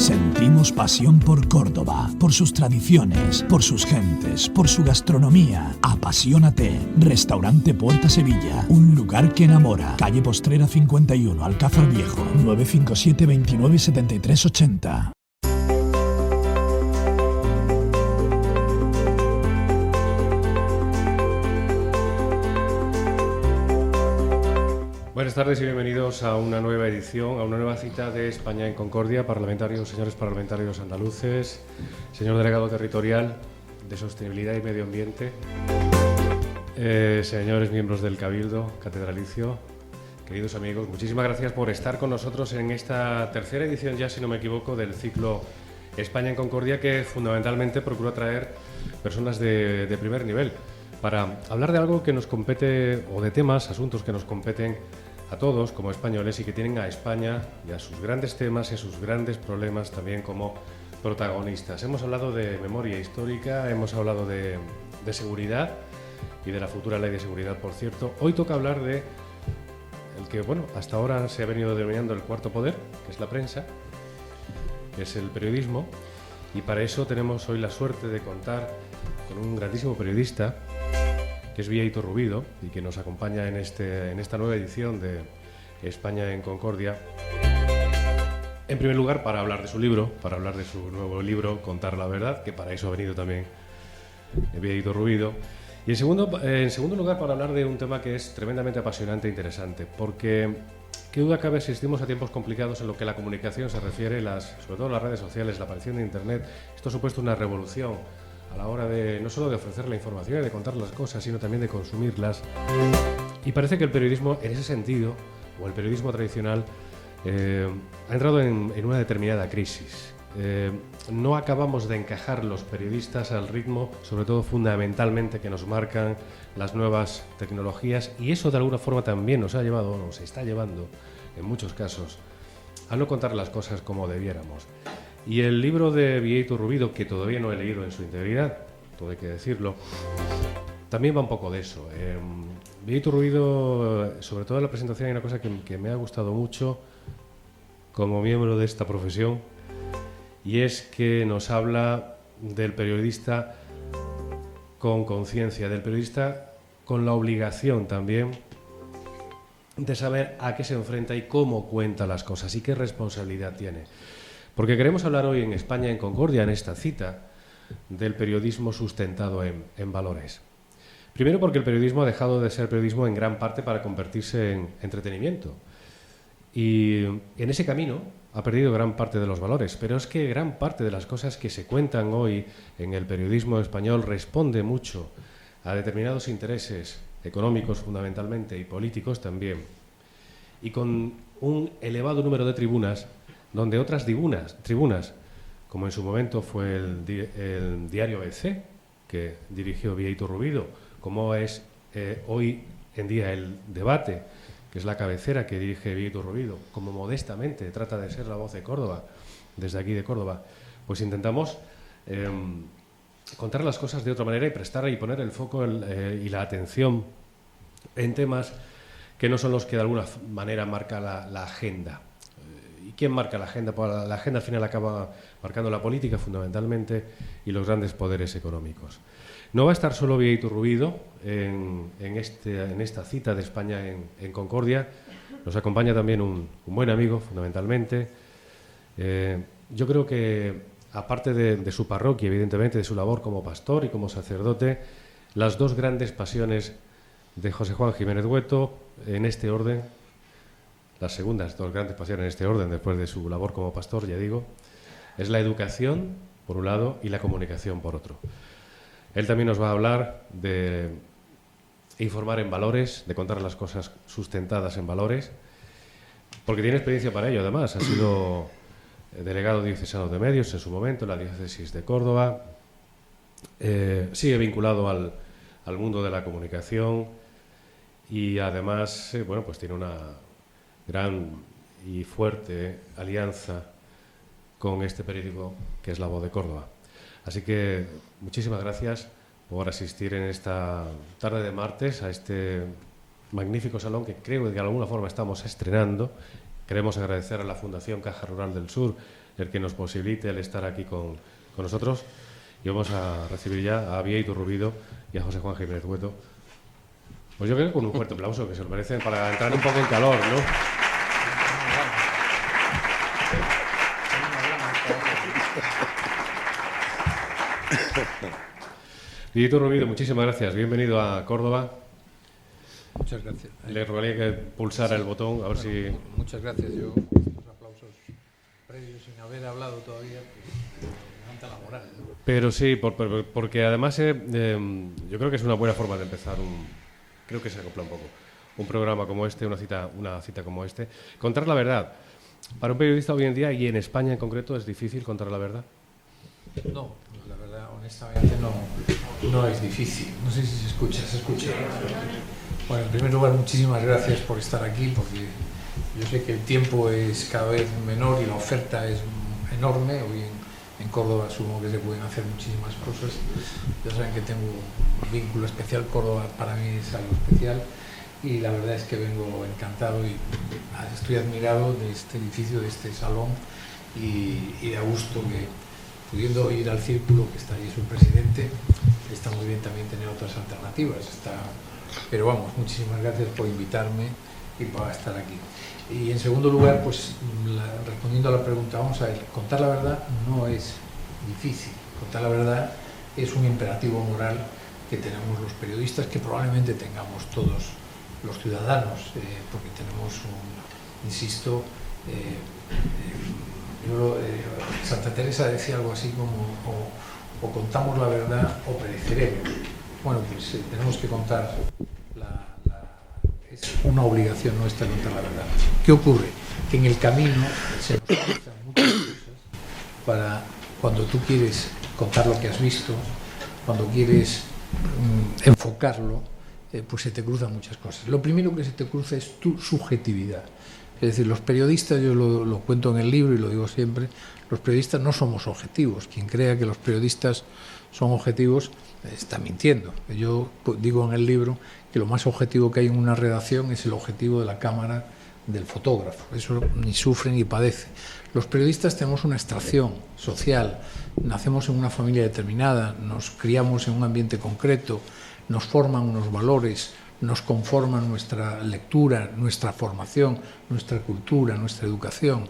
Sentimos pasión por Córdoba, por sus tradiciones, por sus gentes, por su gastronomía. Apasionate. Restaurante Puerta Sevilla, un lugar que enamora. Calle Postrera 51, Alcázar Viejo, 957 29 73 80. Buenas tardes y bienvenidos a una nueva edición, a una nueva cita de España en Concordia. Parlamentarios, señores parlamentarios andaluces, señor delegado territorial de Sostenibilidad y Medio Ambiente, señores miembros del Cabildo Catedralicio, queridos amigos, muchísimas gracias por estar con nosotros en esta tercera edición ya, si no me equivoco, del ciclo España en Concordia, que fundamentalmente procura traer personas de primer nivel para hablar de algo que nos compete, o de temas, asuntos que nos competen a todos como españoles y que tienen a España y a sus grandes temas y a sus grandes problemas también como protagonistas. Hemos hablado de memoria histórica, hemos hablado de seguridad y de la futura ley de seguridad, por cierto. Hoy toca hablar de el que, bueno, hasta ahora se ha venido denominando el cuarto poder, que es la prensa, que es el periodismo, y para eso tenemos hoy la suerte de contar con un grandísimo periodista, que es Víctor Rubido, y que nos acompaña en esta nueva edición de España en Concordia. En primer lugar, para hablar de su libro, para hablar de su nuevo libro, Contar la Verdad, que para eso ha venido también Víctor Rubido. Y en segundo lugar, para hablar de un tema que es tremendamente apasionante e interesante, porque qué duda cabe, asistimos a tiempos complicados en lo que la comunicación se refiere, sobre todo las redes sociales, la aparición de Internet. Esto ha supuesto una revolución a la hora de no solo de ofrecer la información y de contar las cosas, sino también de consumirlas. Y parece que el periodismo, en ese sentido, o el periodismo tradicional, ha entrado en una determinada crisis. No acabamos de encajar los periodistas al ritmo, sobre todo fundamentalmente, que nos marcan las nuevas tecnologías, y eso de alguna forma también nos ha llevado, nos está llevando, en muchos casos, a no contar las cosas como debiéramos. Y el libro de Víctor Rubido, que todavía no he leído en su integridad, todo hay que decirlo, también va un poco de eso. Víctor Rubido, sobre todo en la presentación, hay una cosa que me ha gustado mucho como miembro de esta profesión, y es que nos habla del periodista con conciencia, del periodista con la obligación también de saber a qué se enfrenta y cómo cuenta las cosas y qué responsabilidad tiene. Porque queremos hablar hoy en España en Concordia, en esta cita, del periodismo sustentado en valores. Primero porque el periodismo ha dejado de ser periodismo en gran parte para convertirse en entretenimiento. Y en ese camino ha perdido gran parte de los valores. Pero es que gran parte de las cosas que se cuentan hoy en el periodismo español responde mucho a determinados intereses económicos fundamentalmente y políticos también. Y con un elevado número de tribunas, donde otras tribunas, como en su momento fue el diario ABC, que dirigió Víctor Rubido, como es hoy en día el Debate, que es la cabecera que dirige Víctor Rubido, como modestamente trata de ser la voz de Córdoba, desde aquí de Córdoba, pues intentamos contar las cosas de otra manera y prestar y poner el foco y la atención en temas que no son los que de alguna manera marca la agenda. ¿Y quién marca la agenda? Pues la agenda al final acaba marcando la política fundamentalmente y los grandes poderes económicos. No va a estar solo Víctor Rubido en esta cita de España en Concordia. Nos acompaña también un buen amigo, fundamentalmente. Yo creo que, aparte de su parroquia, evidentemente, de su labor como pastor y como sacerdote, las dos grandes pasiones de José Juan Jiménez Hueto, en este orden, las segundas dos grandes pasiones en este orden, después de su labor como pastor, ya digo, es la educación, por un lado, y la comunicación, por otro. Él también nos va a hablar de informar en valores, de contar las cosas sustentadas en valores, porque tiene experiencia para ello, además. Ha sido delegado diocesano de medios en su momento, en la diócesis de Córdoba. Sigue vinculado al mundo de la comunicación y además, bueno, pues tiene una gran y fuerte alianza con este periódico que es La Voz de Córdoba. Así que muchísimas gracias por asistir en esta tarde de martes a este magnífico salón que creo que de alguna forma estamos estrenando, Queremos agradecer a la Fundación Caja Rural del Sur el que nos posibilite el estar aquí con nosotros. Y vamos a recibir ya a Bia Iturrubido y a José Juan Jiménez Hueto. Pues yo creo que con un fuerte aplauso, que se lo merecen, para entrar un poco en calor, ¿no? Bia Iturrubido, muchísimas gracias. Bienvenido a Córdoba. Muchas gracias. Le rogaría que pulsara el botón, a ver si... Muchas gracias. Yo, estos aplausos previos, sin haber hablado todavía, pues, levanta la moral, ¿no? Pero sí, porque además yo creo que es una buena forma de empezar creo que se acopla un poco un programa como este, una cita como este. Contar la verdad. Para un periodista hoy en día, y en España en concreto, ¿es difícil contar la verdad? No, la verdad, honestamente, no es difícil. No sé si se escucha. Bueno, en primer lugar, muchísimas gracias por estar aquí, porque yo sé que el tiempo es cada vez menor y la oferta es enorme. Hoy en Córdoba asumo que se pueden hacer muchísimas cosas. Ya saben que tengo un vínculo especial. Córdoba para mí es algo especial y la verdad es que vengo encantado y estoy admirado de este edificio, de este salón y de a gusto que, pudiendo ir al círculo, que está ahí su presidente, está muy bien también tener otras alternativas. Pero vamos, muchísimas gracias por invitarme y por estar aquí. Y en segundo lugar, pues respondiendo a la pregunta, vamos a ver, contar la verdad no es difícil. Contar la verdad es un imperativo moral que tenemos los periodistas, que probablemente tengamos todos los ciudadanos, porque tenemos insisto, Santa Teresa decía algo así como o contamos la verdad o pereceremos. Bueno, pues tenemos que contar es una obligación nuestra contar la verdad. ¿Qué ocurre? Que en el camino se nos cruzan muchas cosas para cuando tú quieres contar lo que has visto, cuando quieres enfocarlo, pues se te cruzan muchas cosas. Lo primero que se te cruza es tu subjetividad. Es decir, los periodistas, yo lo cuento en el libro y lo digo siempre, los periodistas no somos objetivos. Quien crea que los periodistas son objetivos está mintiendo. Yo digo en el libro que lo más objetivo que hay en una redacción es el objetivo de la cámara del fotógrafo. Eso ni sufre ni padece. Los periodistas tenemos una extracción social, nacemos en una familia determinada, nos criamos en un ambiente concreto, nos forman unos valores, nos conforman nuestra lectura, nuestra formación, nuestra cultura, nuestra educación.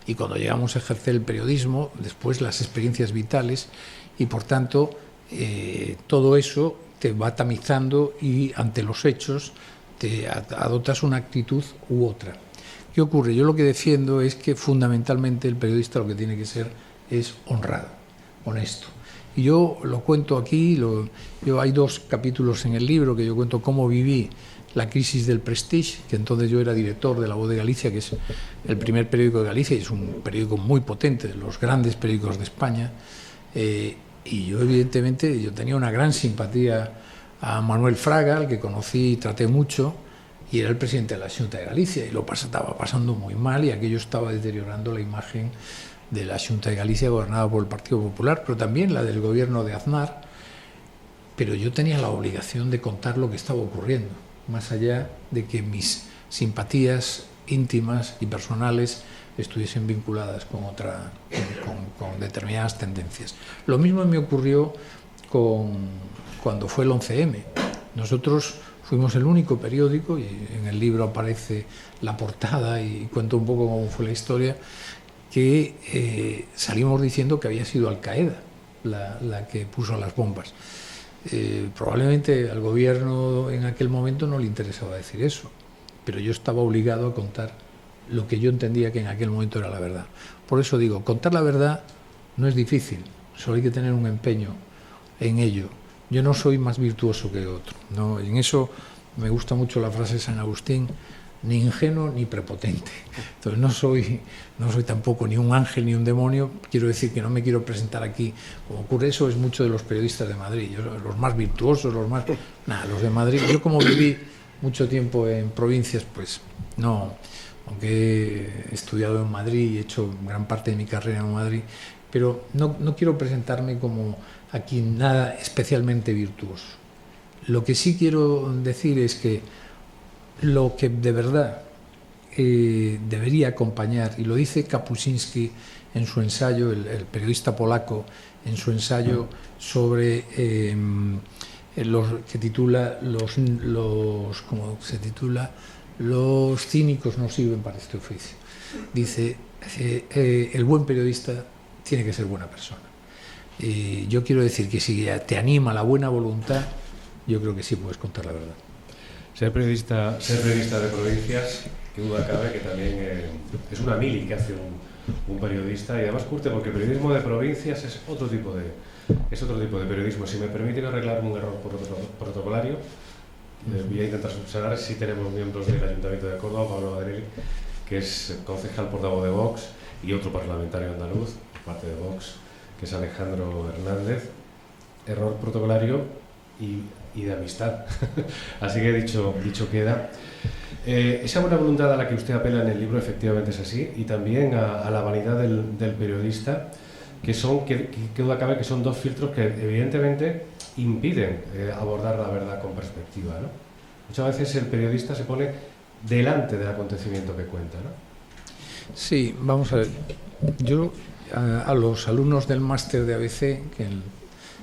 Y cuando llegamos a ejercer el periodismo, después las experiencias vitales y, por tanto, todo eso te va tamizando y ante los hechos te adoptas una actitud u otra. ¿Qué ocurre? Yo lo que defiendo es que fundamentalmente el periodista lo que tiene que ser es honrado, honesto. Y yo lo cuento aquí, hay 2 capítulos en el libro que yo cuento cómo viví la crisis del Prestige, que entonces yo era director de La Voz de Galicia, que es el primer periódico de Galicia y es un periódico muy potente, de los grandes periódicos de España. Y yo, evidentemente, yo tenía una gran simpatía a Manuel Fraga, al que conocí y traté mucho, y era el presidente de la Xunta de Galicia, y lo estaba pasando muy mal, y aquello estaba deteriorando la imagen de la Xunta de Galicia, gobernada por el Partido Popular, pero también la del gobierno de Aznar. Pero yo tenía la obligación de contar lo que estaba ocurriendo, más allá de que mis simpatías íntimas y personales estuviesen vinculadas con determinadas tendencias. Lo mismo me ocurrió cuando fue el 11M. Nosotros fuimos el único periódico, y en el libro aparece la portada y cuento un poco cómo fue la historia, que salimos diciendo que había sido Al Qaeda la que puso las bombas. Probablemente al gobierno en aquel momento no le interesaba decir eso, pero yo estaba obligado a contar lo que yo entendía que en aquel momento era la verdad. Por eso digo, contar la verdad no es difícil, solo hay que tener un empeño en ello. Yo no soy más virtuoso que otro, ¿no? En eso me gusta mucho la frase de San Agustín, ni ingenuo ni prepotente. Entonces no soy tampoco ni un ángel ni un demonio. Quiero decir que no me quiero presentar aquí como ocurre. Eso es mucho de los periodistas de Madrid. Los más virtuosos, los de Madrid. Yo, como viví mucho tiempo en provincias, pues no, aunque he estudiado en Madrid y he hecho gran parte de mi carrera en Madrid, pero no quiero presentarme como aquí nada especialmente virtuoso. Lo que sí quiero decir es que lo que de verdad debería acompañar, y lo dice Kapuscinski en su ensayo, el periodista polaco, en su ensayo sobre que titula ¿cómo se titula? Los cínicos no sirven para este oficio. Dice, el buen periodista tiene que ser buena persona. Yo quiero decir que si te anima la buena voluntad, yo creo que sí puedes contar la verdad. Ser periodista de provincias, que duda cabe que también es una mili que hace un periodista, y además, Curte, porque el periodismo de provincias es otro tipo de periodismo. Si me permiten arreglar un error protocolario, voy a intentar subsanar. Si tenemos miembros del Ayuntamiento de Córdoba, Pablo Badrelli, que es concejal portavoz de Vox, y otro parlamentario andaluz, parte de Vox, que es Alejandro Hernández. Error protocolario y de amistad. Así que dicho queda. Esa buena voluntad a la que usted apela en el libro efectivamente es así, y también a la vanidad del periodista, que duda cabe que son dos filtros que evidentemente impiden abordar la verdad con perspectiva, ¿no? Muchas veces el periodista se pone delante del acontecimiento que cuenta, ¿no? Sí, vamos a ver. Yo a los alumnos del máster de ABC, que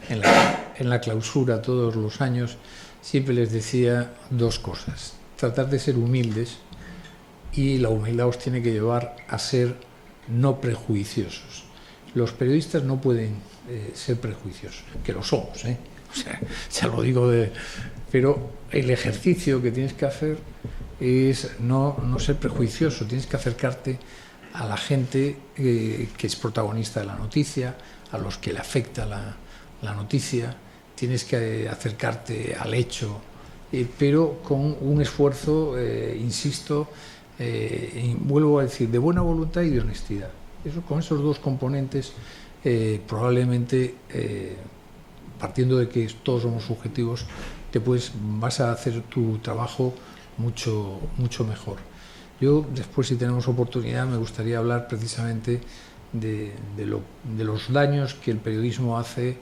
en la clausura todos los años, siempre les decía dos cosas: tratar de ser humildes, y la humildad os tiene que llevar a ser no prejuiciosos. Los periodistas no pueden ser prejuiciosos, que lo somos, o sea, ya lo digo, pero el ejercicio que tienes que hacer es no ser prejuicioso. Tienes que acercarte a la gente que es protagonista de la noticia, a los que le afecta la noticia. Tienes que acercarte al hecho, pero con un esfuerzo, insisto, vuelvo a decir, de buena voluntad y de honestidad. Con esos dos componentes, probablemente, partiendo de que todos somos subjetivos, vas a hacer tu trabajo mucho mejor. Yo, después, si tenemos oportunidad, me gustaría hablar precisamente de los daños que el periodismo hace,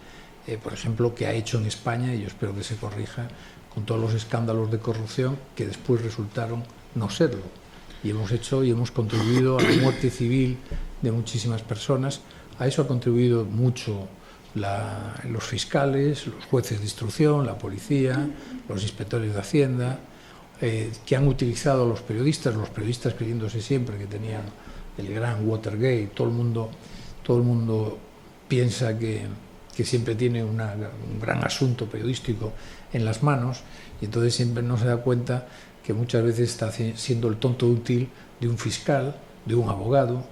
por ejemplo, que ha hecho en España, y yo espero que se corrija, con todos los escándalos de corrupción que después resultaron no serlo. Y hemos contribuido a la muerte civil de muchísimas personas. A eso ha contribuido mucho los fiscales, los jueces de instrucción, la policía, los inspectores de Hacienda, que han utilizado a los periodistas creyéndose siempre que tenían el gran Watergate. Todo el mundo piensa que siempre tiene un gran asunto periodístico en las manos, y entonces siempre no se da cuenta que muchas veces está siendo siendo el tonto útil de un fiscal, de un abogado,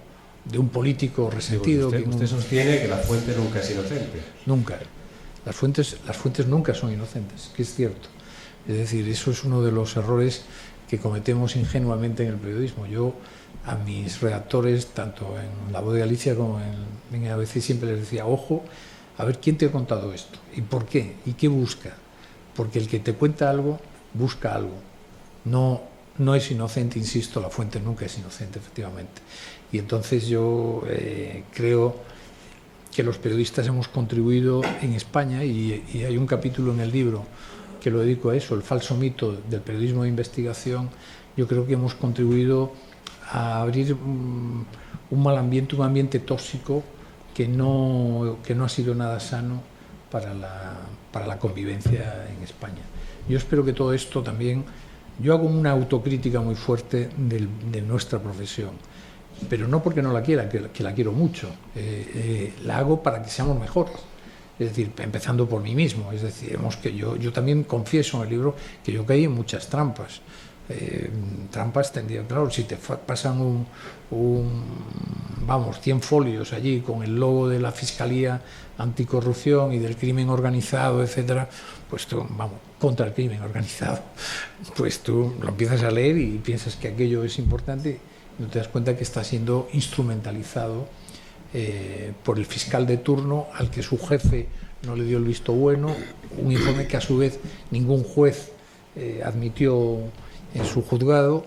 de un político resentido. Usted sostiene que la fuente nunca es inocente. Nunca. Las fuentes nunca son inocentes, que es cierto. Es decir, eso es uno de los errores que cometemos ingenuamente en el periodismo. Yo a mis redactores, tanto en La Voz de Galicia como en ABC, siempre les decía: ojo, a ver quién te ha contado esto, y por qué, y qué busca. Porque el que te cuenta algo, busca algo. No es inocente, insisto, la fuente nunca es inocente, efectivamente. Y entonces yo creo que los periodistas hemos contribuido en España, y hay un capítulo en el libro que lo dedico a eso, el falso mito del periodismo de investigación. Yo creo que hemos contribuido a abrir un mal ambiente, un ambiente tóxico que no ha sido nada sano para la convivencia en España. Yo espero que todo esto también... Yo hago una autocrítica muy fuerte de nuestra profesión, pero no porque no la quiera, que la quiero mucho. La hago para que seamos mejores. Es decir, empezando por mí mismo. Es decir, yo también confieso en el libro que yo caí en muchas trampas. Trampas tendría, claro, si te pasan 100 folios allí con el logo de la Fiscalía Anticorrupción y del crimen organizado, etcétera, pues tú, contra el crimen organizado, pues tú lo empiezas a leer y piensas que aquello es importante, y no te das cuenta que está siendo instrumentalizado por el fiscal de turno, al que su jefe no le dio el visto bueno, un informe que a su vez ningún juez admitió en su juzgado,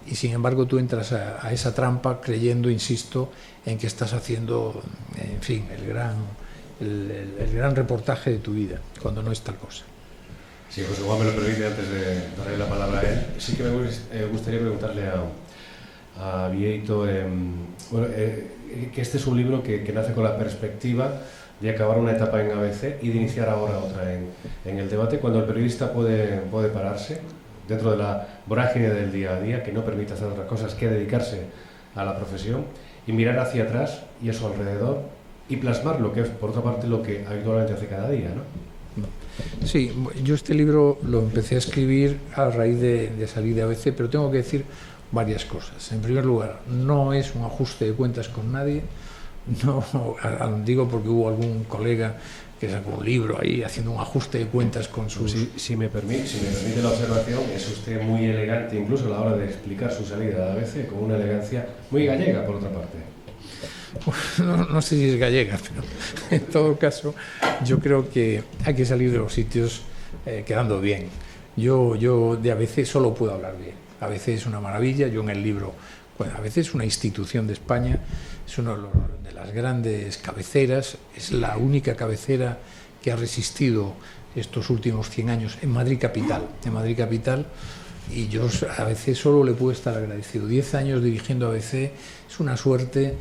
y sin embargo tú entras a esa trampa creyendo, insisto, en que estás haciendo, en fin, el gran reportaje de tu vida, cuando no es tal cosa. Si José Juan me lo permite, antes de darle la palabra a él, sí que me gustaría preguntarle a Bieito, que este es un libro que nace con la perspectiva de acabar una etapa en ABC y de iniciar ahora otra en el debate, cuando el periodista puede pararse dentro de la vorágine del día a día, que no permite hacer otras cosas que dedicarse a la profesión, y mirar hacia atrás y a su alrededor y plasmar lo que es, por otra parte, lo que habitualmente hace cada día, ¿no? Sí, yo este libro lo empecé a escribir a raíz de salir de ABC, pero tengo que decir varias cosas. En primer lugar, no es un ajuste de cuentas con nadie, no digo porque hubo algún colega que sacó un libro ahí haciendo un ajuste de cuentas con sus... Si me permite la observación, es usted muy elegante incluso a la hora de explicar su salida de ABC, con una elegancia muy gallega, por otra parte. No sé si es gallega, pero en todo caso yo creo que hay que salir de los sitios quedando bien. Yo de ABC solo puedo hablar bien. ABC es una maravilla, yo en el libro, bueno, ABC es una institución de España, es una de las grandes cabeceras, es la única cabecera que ha resistido estos últimos 100 años en Madrid capital, y yo a ABC solo le puedo estar agradecido. 10 años dirigiendo ABC es una suerte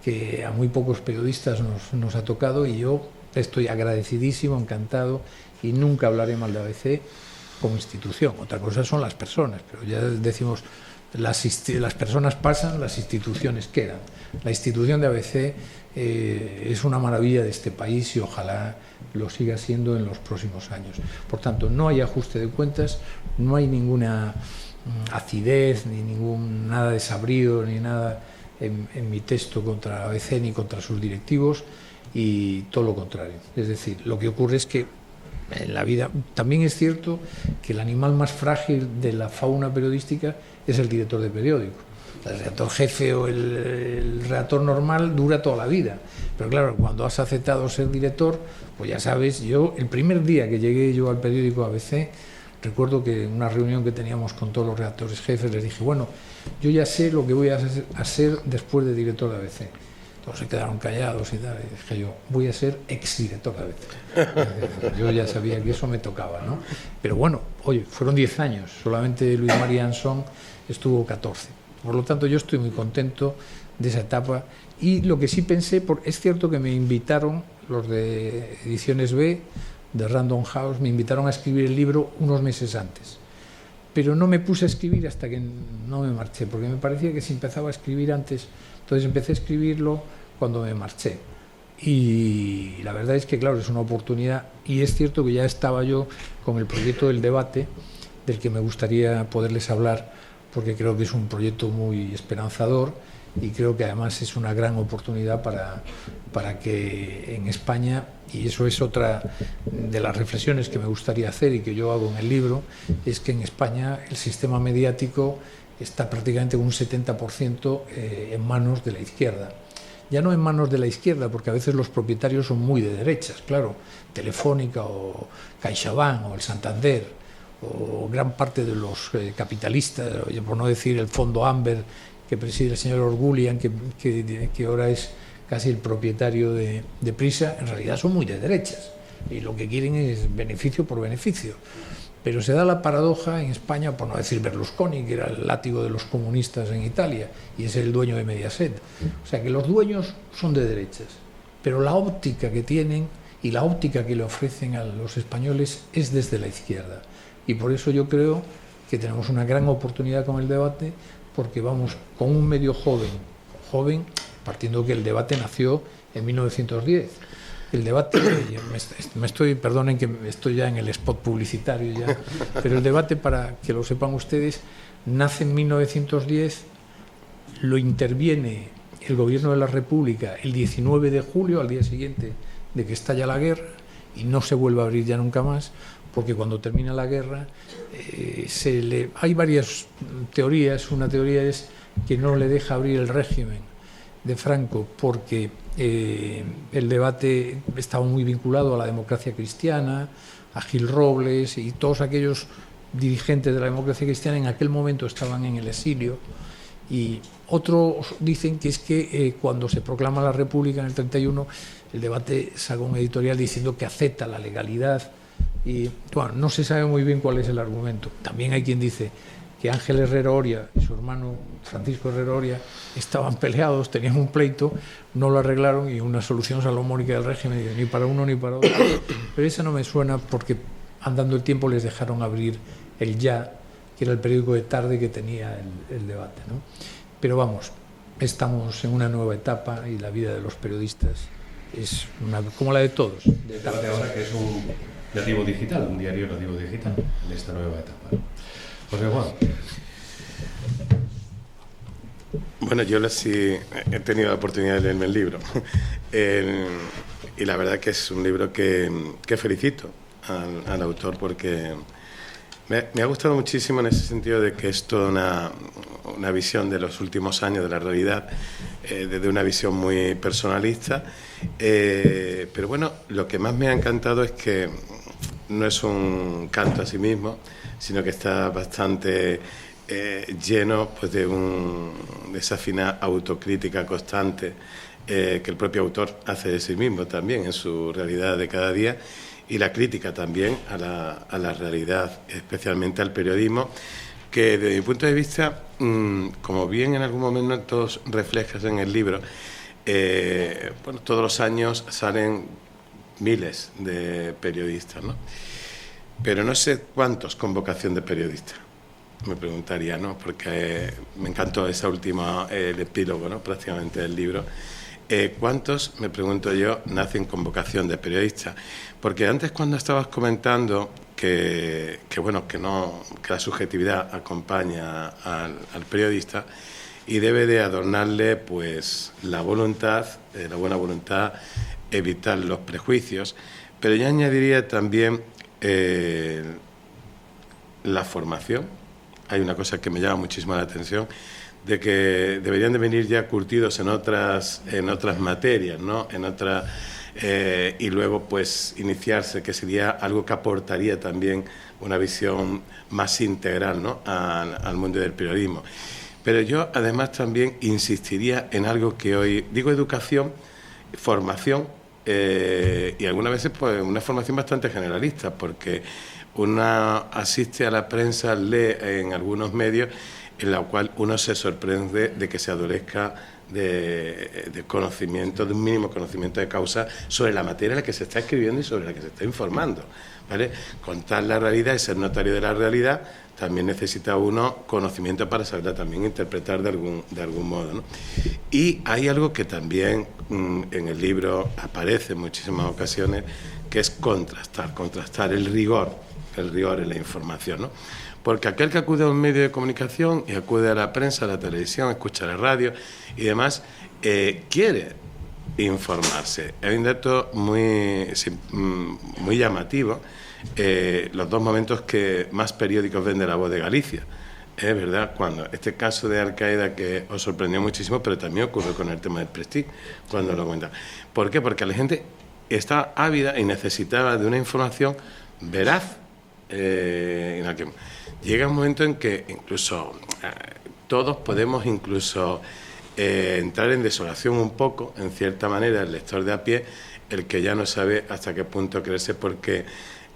que a muy pocos periodistas nos ha tocado, y yo estoy agradecidísimo, encantado, y nunca hablaré mal de ABC como institución. Otra cosa son las personas, pero ya decimos, las personas pasan, las instituciones quedan. La institución de ABC es una maravilla de este país y ojalá lo siga siendo en los próximos años. Por tanto, no hay ajuste de cuentas, no hay ninguna acidez, ni nada desabrido, ni nada en mi texto contra ABC ni contra sus directivos, y todo lo contrario. Es decir, lo que ocurre es que en la vida también es cierto que el animal más frágil de la fauna periodística es el director de periódico. El redactor jefe o el redactor normal dura toda la vida, pero claro, cuando has aceptado ser director, pues ya sabes, yo el primer día que llegué yo al periódico ABC, recuerdo que en una reunión que teníamos con todos los redactores jefes les dije, bueno, yo ya sé lo que voy a hacer después de director de ABC. Todos se quedaron callados y tal, y dije yo, voy a ser exdirector de ABC. Yo ya sabía que eso me tocaba, ¿no? Pero bueno, oye, fueron 10 años, solamente Luis María Ansón estuvo 14. Por lo tanto, yo estoy muy contento de esa etapa, y lo que sí pensé, es cierto que me invitaron los de Ediciones B, de Random House, me invitaron a escribir el libro unos meses antes, pero no me puse a escribir hasta que no me marché, porque me parecía que si empezaba a escribir antes, entonces empecé a escribirlo cuando me marché, y la verdad es que claro, es una oportunidad, y es cierto que ya estaba yo con el proyecto del debate, del que me gustaría poderles hablar, porque creo que es un proyecto muy esperanzador, y creo que además es una gran oportunidad para que en España, y eso es otra de las reflexiones que me gustaría hacer y que yo hago en el libro, es que en España el sistema mediático está prácticamente un 70% en manos de la izquierda. Ya no en manos de la izquierda, porque a veces los propietarios son muy de derechas, claro, Telefónica o CaixaBank o el Santander, o gran parte de los capitalistas, por no decir el fondo Amber que preside el señor Orgulian, que ahora es casi el propietario de Prisa, en realidad son muy de derechas y lo que quieren es beneficio por beneficio. Pero se da la paradoja en España, por no decir Berlusconi, que era el látigo de los comunistas en Italia y es el dueño de Mediaset. O sea que los dueños son de derechas, pero la óptica que tienen y la óptica que le ofrecen a los españoles es desde la izquierda. Y por eso yo creo que tenemos una gran oportunidad con el debate, porque vamos con un medio joven, partiendo que el debate nació en 1910. El debate, perdonen que estoy ya en el spot publicitario ya, pero el debate, para que lo sepan ustedes, nace en 1910, lo interviene el Gobierno de la República el 19 de julio, al día siguiente de que estalla la guerra, y no se vuelve a abrir ya nunca más, porque cuando termina la guerra hay varias teorías. Una teoría es que no le deja abrir el régimen de Franco porque el debate estaba muy vinculado a la democracia cristiana, a Gil Robles, y todos aquellos dirigentes de la democracia cristiana en aquel momento estaban en el exilio. Y otros dicen que es que cuando se proclama la República en el 31, el debate sacó un editorial diciendo que acepta la legalidad. Y bueno, no se sabe muy bien cuál es el argumento. También hay quien dice que Ángel Herrero Oria y su hermano Francisco Herrero Oria estaban peleados, tenían un pleito, no lo arreglaron y una solución salomónica del régimen, ni para uno ni para otro. Pero esa no me suena porque andando el tiempo les dejaron abrir el Ya, que era el periódico de tarde que tenía el debate, ¿no? Pero vamos, estamos en una nueva etapa y la vida de los periodistas es como la de todos. De tarde ahora que es un nativo digital, un diario nativo digital en esta nueva etapa, ¿no? José Juan. Bueno, yo sí he tenido la oportunidad de leerme el libro y la verdad que es un libro que felicito al autor porque me ha gustado muchísimo en ese sentido de que es toda una visión de los últimos años de la realidad, desde una visión muy personalista, pero bueno, lo que más me ha encantado es que no es un canto a sí mismo, sino que está bastante lleno pues, de esa fina autocrítica constante que el propio autor hace de sí mismo también en su realidad de cada día, y la crítica también a la realidad, especialmente al periodismo, que desde mi punto de vista, como bien en algún momento reflejas en el libro, bueno, todos los años salen miles de periodistas, ¿no? Pero no sé cuántos con vocación de periodista, me preguntaría, ¿no? Porque me encantó esa última, el epílogo, ¿no? Prácticamente del libro. ¿Cuántos, me pregunto yo, nacen con vocación de periodista? Porque antes cuando estabas comentando que la subjetividad acompaña al periodista y debe de adornarle pues la voluntad, la buena voluntad, evitar los prejuicios, pero yo añadiría también la formación. Hay una cosa que me llama muchísimo la atención, de que deberían de venir ya curtidos en otras materias, ¿no? Y luego pues iniciarse, que sería algo que aportaría también una visión más integral, ¿no? al mundo del periodismo. Pero yo además también insistiría en algo que hoy digo: educación, formación, y algunas veces pues una formación bastante generalista, porque una asiste a la prensa, lee en algunos medios en la cual uno se sorprende de que se adolezca de conocimiento, de un mínimo conocimiento de causa sobre la materia en la que se está escribiendo y sobre la que se está informando, ¿vale? Contar la realidad y ser notario de la realidad también necesita uno conocimiento para saberla también interpretar de algún modo, ¿no? Y hay algo que también en el libro aparece en muchísimas ocasiones, que es contrastar el rigor en la información, ¿no? Porque aquel que acude a un medio de comunicación y acude a la prensa, a la televisión, escucha la radio y demás, quiere informarse. Hay un dato muy llamativo, los dos momentos que más periódicos vende La Voz de Galicia, ¿verdad? Cuando este caso de Al-Qaeda que os sorprendió muchísimo, pero también ocurrió con el tema del Prestige, cuando lo cuenta. ¿Por qué? Porque la gente está ávida y necesitaba de una información veraz, en la que llega un momento en que incluso todos podemos incluso entrar en desolación un poco, en cierta manera, el lector de a pie, el que ya no sabe hasta qué punto creerse, porque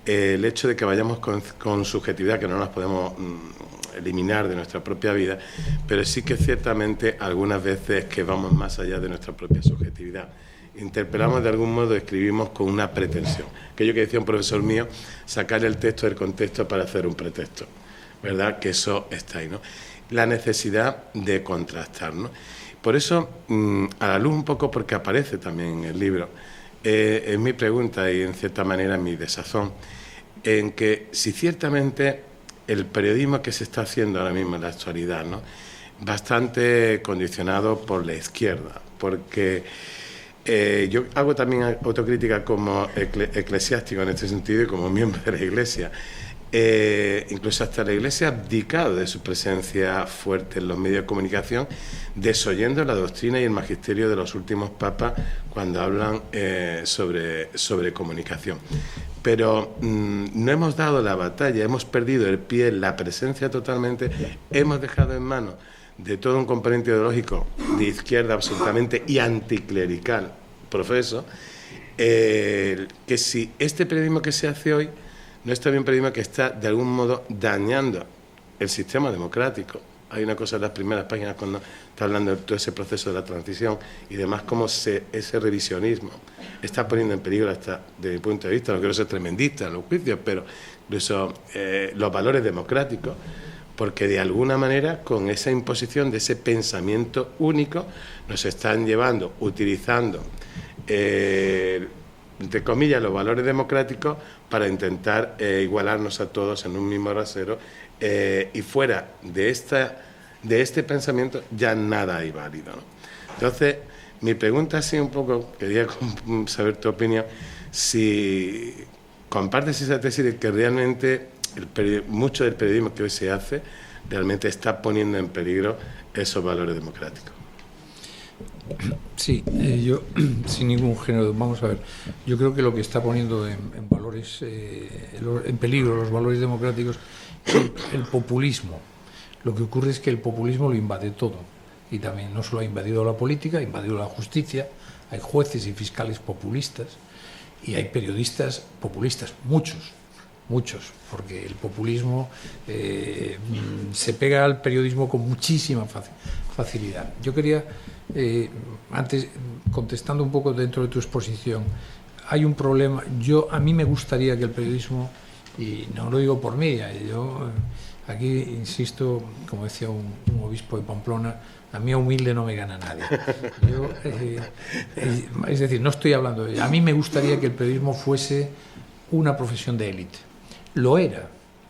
el hecho de que vayamos con subjetividad, que no nos podemos eliminar de nuestra propia vida, pero sí que ciertamente algunas veces que vamos más allá de nuestra propia subjetividad. Interpelamos de algún modo, escribimos con una pretensión. Aquello que decía un profesor mío, sacar el texto del contexto para hacer un pretexto, ¿verdad? Que eso está ahí, ¿no? La necesidad de contrastar, ¿no? Por eso, a la luz un poco, porque aparece también en el libro, es mi pregunta y en cierta manera mi desazón, en que si ciertamente el periodismo que se está haciendo ahora mismo en la actualidad, ¿no? Bastante condicionado por la izquierda, porque yo hago también autocrítica como eclesiástico en este sentido y como miembro de la Iglesia. Incluso hasta la Iglesia ha abdicado de su presencia fuerte en los medios de comunicación, desoyendo la doctrina y el magisterio de los últimos papas cuando hablan sobre comunicación. Pero no hemos dado la batalla, hemos perdido el pie, la presencia totalmente, hemos dejado en manos de todo un componente ideológico de izquierda absolutamente y anticlerical, profeso, que si este periodismo que se hace hoy no es también un periodismo que está de algún modo dañando el sistema democrático. Hay una cosa en las primeras páginas cuando está hablando de todo ese proceso de la transición y demás, cómo ese revisionismo está poniendo en peligro, hasta desde mi punto de vista, no quiero ser tremendista en los juicios, pero incluso los valores democráticos, porque de alguna manera con esa imposición de ese pensamiento único nos están llevando, utilizando, entre comillas, los valores democráticos para intentar igualarnos a todos en un mismo rasero, y fuera de este pensamiento ya nada hay válido, ¿no? Entonces, mi pregunta así un poco, quería saber tu opinión, si compartes esa tesis de que realmente mucho del periodismo que hoy se hace realmente está poniendo en peligro esos valores democráticos. Sí, yo sin ningún género, vamos a ver, yo creo que lo que está poniendo en valores, en peligro los valores democráticos es el populismo. Lo que ocurre es que el populismo lo invade todo, y también no solo ha invadido la política, ha invadido la justicia. Hay jueces y fiscales populistas y hay periodistas populistas, muchos, porque el populismo se pega al periodismo con muchísima facilidad. Yo quería, antes, contestando un poco dentro de tu exposición, hay un problema. A mí me gustaría que el periodismo, y no lo digo por mí, yo aquí insisto, como decía un obispo de Pamplona, a mí humilde no me gana nadie. Es decir, no estoy hablando de ello. A mí me gustaría que el periodismo fuese una profesión de élite. Lo era.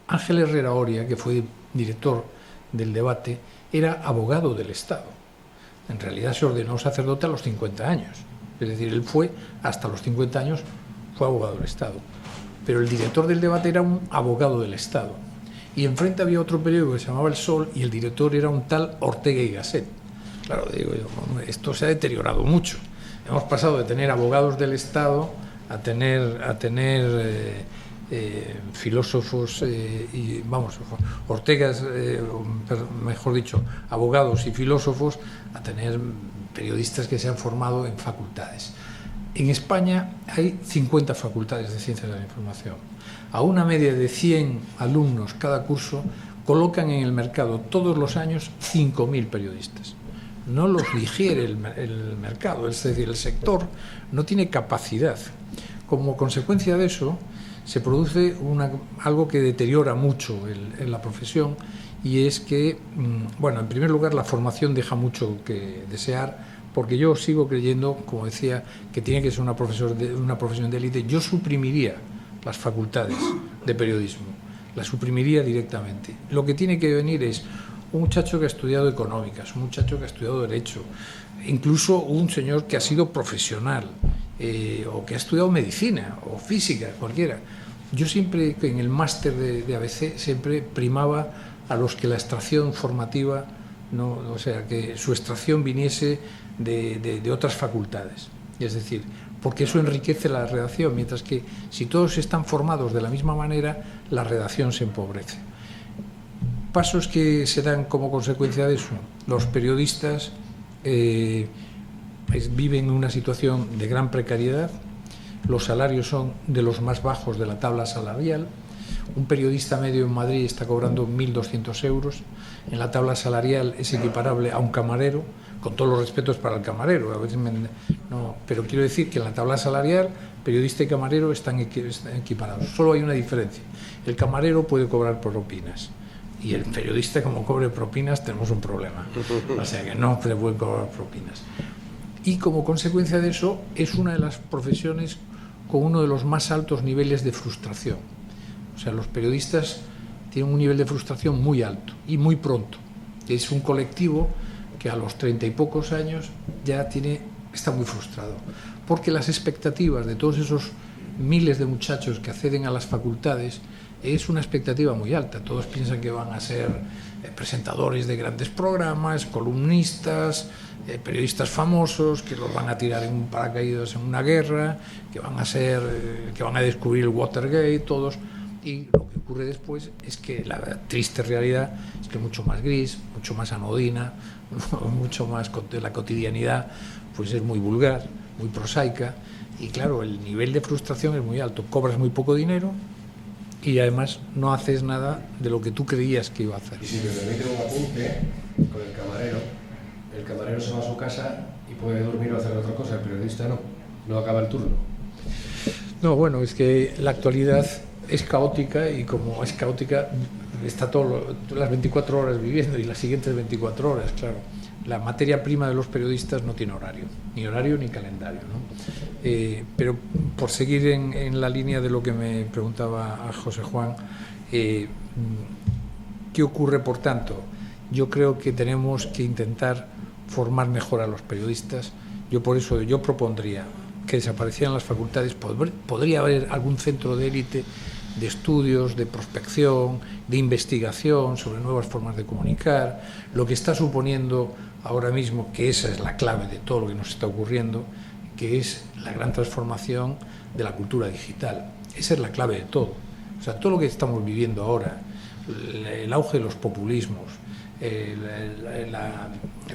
Ángel Herrera Oria, que fue director del Debate, era abogado del Estado. En realidad se ordenó sacerdote a los 50 años. Es decir, él fue, hasta los 50 años, fue abogado del Estado. Pero el director del Debate era un abogado del Estado. Y enfrente había otro periódico que se llamaba El Sol, y el director era un tal Ortega y Gasset. Claro, digo yo, esto se ha deteriorado mucho. Hemos pasado de tener abogados del Estado a tener filósofos y, vamos, Ortegas, mejor dicho, abogados y filósofos, a tener periodistas que se han formado en facultades. En España hay 50 facultades de Ciencias de la Información. A una media de 100 alumnos cada curso colocan en el mercado todos los años 5.000 periodistas. No los digiere el mercado, es decir, el sector no tiene capacidad. Como consecuencia de eso, se produce algo que deteriora mucho en la profesión, y es que, bueno, en primer lugar, la formación deja mucho que desear, porque yo sigo creyendo, como decía, que tiene que ser una profesión de élite. Yo suprimiría las facultades de periodismo, las suprimiría directamente. Lo que tiene que venir es un muchacho que ha estudiado económicas, un muchacho que ha estudiado derecho, incluso un señor que ha sido profesional, o que ha estudiado medicina o física, cualquiera. Yo siempre, en el máster de ABC, siempre primaba a los que la extracción formativa, o sea, que su extracción viniese de otras facultades. Es decir, porque eso enriquece la redacción, mientras que si todos están formados de la misma manera, la redacción se empobrece. Pasos que se dan como consecuencia de eso. Los periodistas viven en una situación de gran precariedad, los salarios son de los más bajos de la tabla salarial. Un periodista medio en Madrid está cobrando 1.200 euros. En la tabla salarial es equiparable a un camarero, con todos los respetos para el camarero. A veces pero quiero decir que en la tabla salarial, periodista y camarero están equiparados. Solo hay una diferencia. El camarero puede cobrar propinas, y el periodista, como cobre propinas, tenemos un problema. O sea que no se pueden cobrar propinas. Y como consecuencia de eso, es una de las profesiones con uno de los más altos niveles de frustración. O sea, los periodistas tienen un nivel de frustración muy alto y muy pronto. Es un colectivo que a los 30 y pocos años ya está muy frustrado, porque las expectativas de todos esos miles de muchachos que acceden a las facultades es una expectativa muy alta. Todos piensan que van a ser presentadores de grandes programas, columnistas, periodistas famosos, que los van a tirar en un paracaídas en una guerra, que van a descubrir el Watergate, todos. Y lo que ocurre después es que la triste realidad es que mucho más gris, mucho más anodina, mucho más de la cotidianidad, pues es muy vulgar, muy prosaica, y claro, el nivel de frustración es muy alto. Cobras muy poco dinero y además no haces nada de lo que tú creías que iba a hacer. Y si me permite un apunte con el camarero se va a su casa y puede dormir o hacer otra cosa, el periodista no acaba el turno. No, bueno, es que la actualidad es caótica y como es caótica está las 24 horas viviendo y las siguientes 24 horas, claro. La materia prima de los periodistas no tiene horario ni calendario, ¿no? Pero por seguir en la línea de lo que me preguntaba a José Juan, ¿qué ocurre por tanto? Yo creo que tenemos que intentar formar mejor a los periodistas. Por eso yo propondría que desaparecieran las facultades. Podría haber algún centro de élite de estudios, de prospección, de investigación sobre nuevas formas de comunicar, lo que está suponiendo ahora mismo, que esa es la clave de todo lo que nos está ocurriendo, que es la gran transformación de la cultura digital. Esa es la clave de todo. O sea, todo lo que estamos viviendo ahora, el auge de los populismos,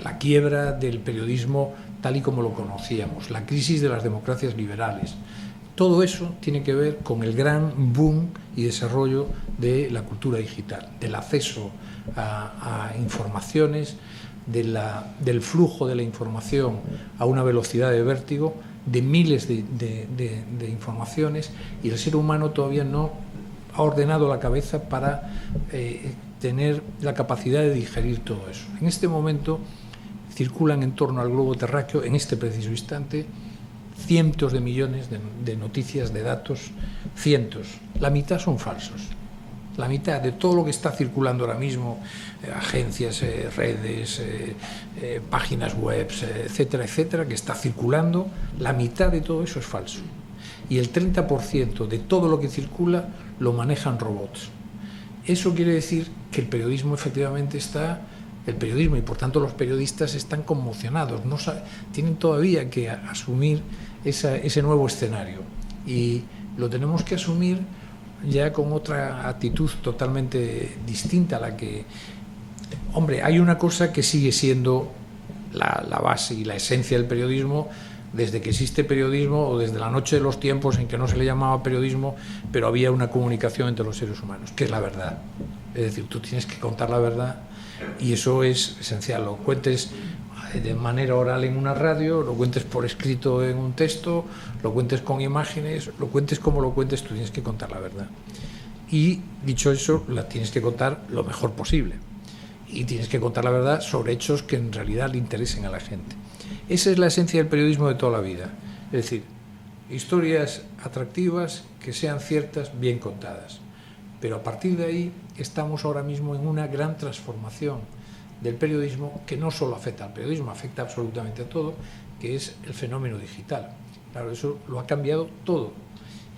la quiebra del periodismo tal y como lo conocíamos, la crisis de las democracias liberales, todo eso tiene que ver con el gran boom y desarrollo de la cultura digital, del acceso a informaciones, del flujo de la información a una velocidad de vértigo, de miles de informaciones, y el ser humano todavía no ha ordenado la cabeza para tener la capacidad de digerir todo eso. En este momento circulan en torno al globo terráqueo, en este preciso instante, cientos de millones de noticias, de datos, cientos. La mitad son falsos. La mitad de todo lo que está circulando ahora mismo, agencias, redes, páginas web, etcétera, etcétera, que está circulando, la mitad de todo eso es falso. Y el 30% de todo lo que circula lo manejan robots. Eso quiere decir que el periodismo efectivamente el periodismo y por tanto los periodistas están conmocionados, tienen todavía que asumir ese nuevo escenario, y lo tenemos que asumir ya con otra actitud totalmente distinta a la que... Hombre, hay una cosa que sigue siendo la base y la esencia del periodismo desde que existe periodismo, o desde la noche de los tiempos en que no se le llamaba periodismo, pero había una comunicación entre los seres humanos, que es la verdad. Es decir, tú tienes que contar la verdad, y eso es esencial. Lo cuentes de manera oral en una radio, lo cuentes por escrito en un texto, lo cuentes con imágenes, lo cuentes como lo cuentes, tú tienes que contar la verdad. Y dicho eso, la tienes que contar lo mejor posible. Y tienes que contar la verdad sobre hechos que en realidad le interesen a la gente. Esa es la esencia del periodismo de toda la vida. Es decir, historias atractivas que sean ciertas, bien contadas. Pero a partir de ahí estamos ahora mismo en una gran transformación del periodismo, que no solo afecta al periodismo, afecta absolutamente a todo, que es el fenómeno digital. Claro, eso lo ha cambiado todo.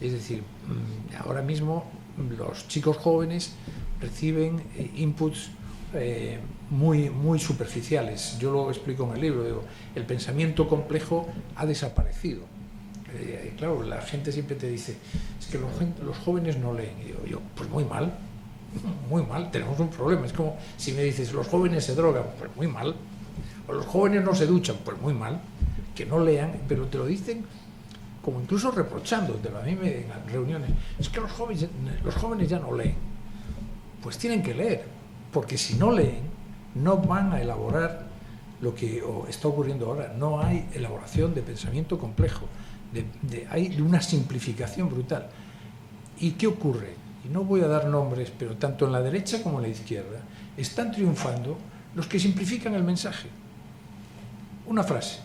Es decir, ahora mismo los chicos jóvenes reciben inputs muy superficiales. Yo lo explico en el libro, digo, el pensamiento complejo ha desaparecido. Claro, la gente siempre te dice, es que los jóvenes no leen. Y digo yo, pues muy mal, tenemos un problema. Es como si me dices, los jóvenes se drogan, pues muy mal. O los jóvenes no se duchan, pues muy mal. Que no lean, pero te lo dicen como incluso reprochándotelo. A mí en las reuniones, es que los jóvenes ya no leen. Pues tienen que leer, porque si no leen, no van a elaborar lo que está ocurriendo ahora. No hay elaboración de pensamiento complejo. Hay una simplificación brutal. ¿Y qué ocurre? Y no voy a dar nombres, pero tanto en la derecha como en la izquierda están triunfando los que simplifican el mensaje. Una frase.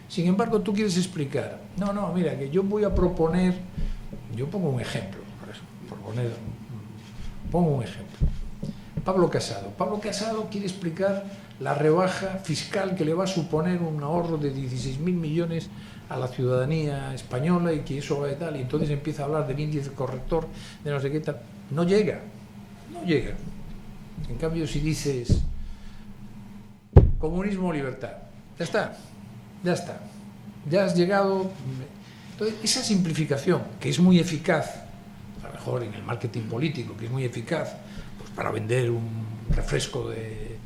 Sin embargo, tú quieres explicar. No, mira, que yo voy a proponer... Yo pongo un ejemplo, pongo un ejemplo. Pablo Casado quiere explicar la rebaja fiscal que le va a suponer un ahorro de 16.000 millones a la ciudadanía española, y que eso va de tal, y entonces empieza a hablar del índice corrector, de no sé qué tal. No llega. En cambio, si dices comunismo o libertad, ya está, ya has llegado. Entonces, esa simplificación, que es muy eficaz, a lo mejor en el marketing político, que es muy eficaz pues para vender un refresco de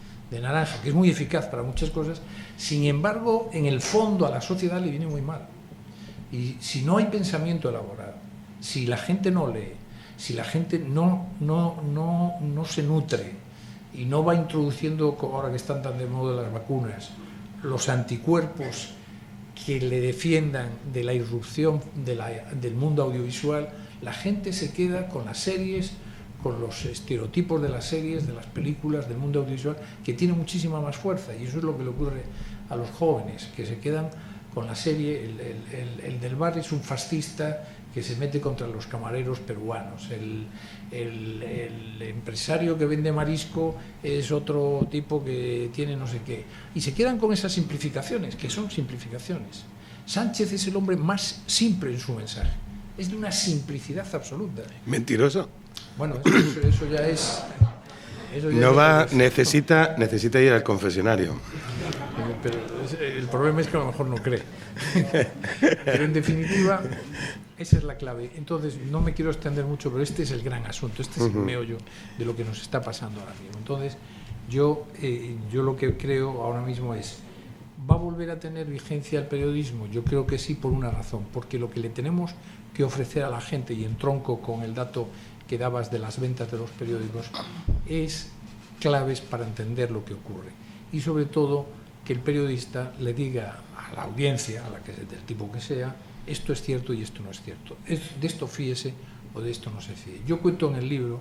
naranja, que es muy eficaz para muchas cosas, sin embargo, en el fondo a la sociedad le viene muy mal. Y si no hay pensamiento elaborado, si la gente no lee, Si la gente no se nutre y no va introduciendo, ahora que están tan de moda las vacunas, los anticuerpos que le defiendan de la irrupción del mundo audiovisual, la gente se queda con las series, con los estereotipos de las series, de las películas, del mundo audiovisual, que tiene muchísima más fuerza, y eso es lo que le ocurre a los jóvenes, que se quedan con la serie. El del bar es un fascista que se mete contra los camareros peruanos, el empresario que vende marisco es otro tipo que tiene no sé qué, y se quedan con esas simplificaciones, que son simplificaciones. Sánchez es el hombre más simple en su mensaje, es de una simplicidad absoluta. ¿Mentiroso? Bueno, eso ya es... No va, necesita ir al confesionario. Pero el problema es que a lo mejor no cree. Pero en definitiva, esa es la clave. Entonces, no me quiero extender mucho, pero este es el gran asunto, este es el meollo de lo que nos está pasando ahora mismo. Entonces, yo lo que creo ahora mismo es, ¿va a volver a tener vigencia el periodismo? Yo creo que sí, por una razón, porque lo que le tenemos que ofrecer a la gente, y entronco con el dato que dabas de las ventas de los periódicos, es claves para entender lo que ocurre. Y sobre todo, que el periodista le diga a la audiencia, a la que del tipo que sea, esto es cierto y esto no es cierto. De esto fíese o de esto no se fíe. Yo cuento en el libro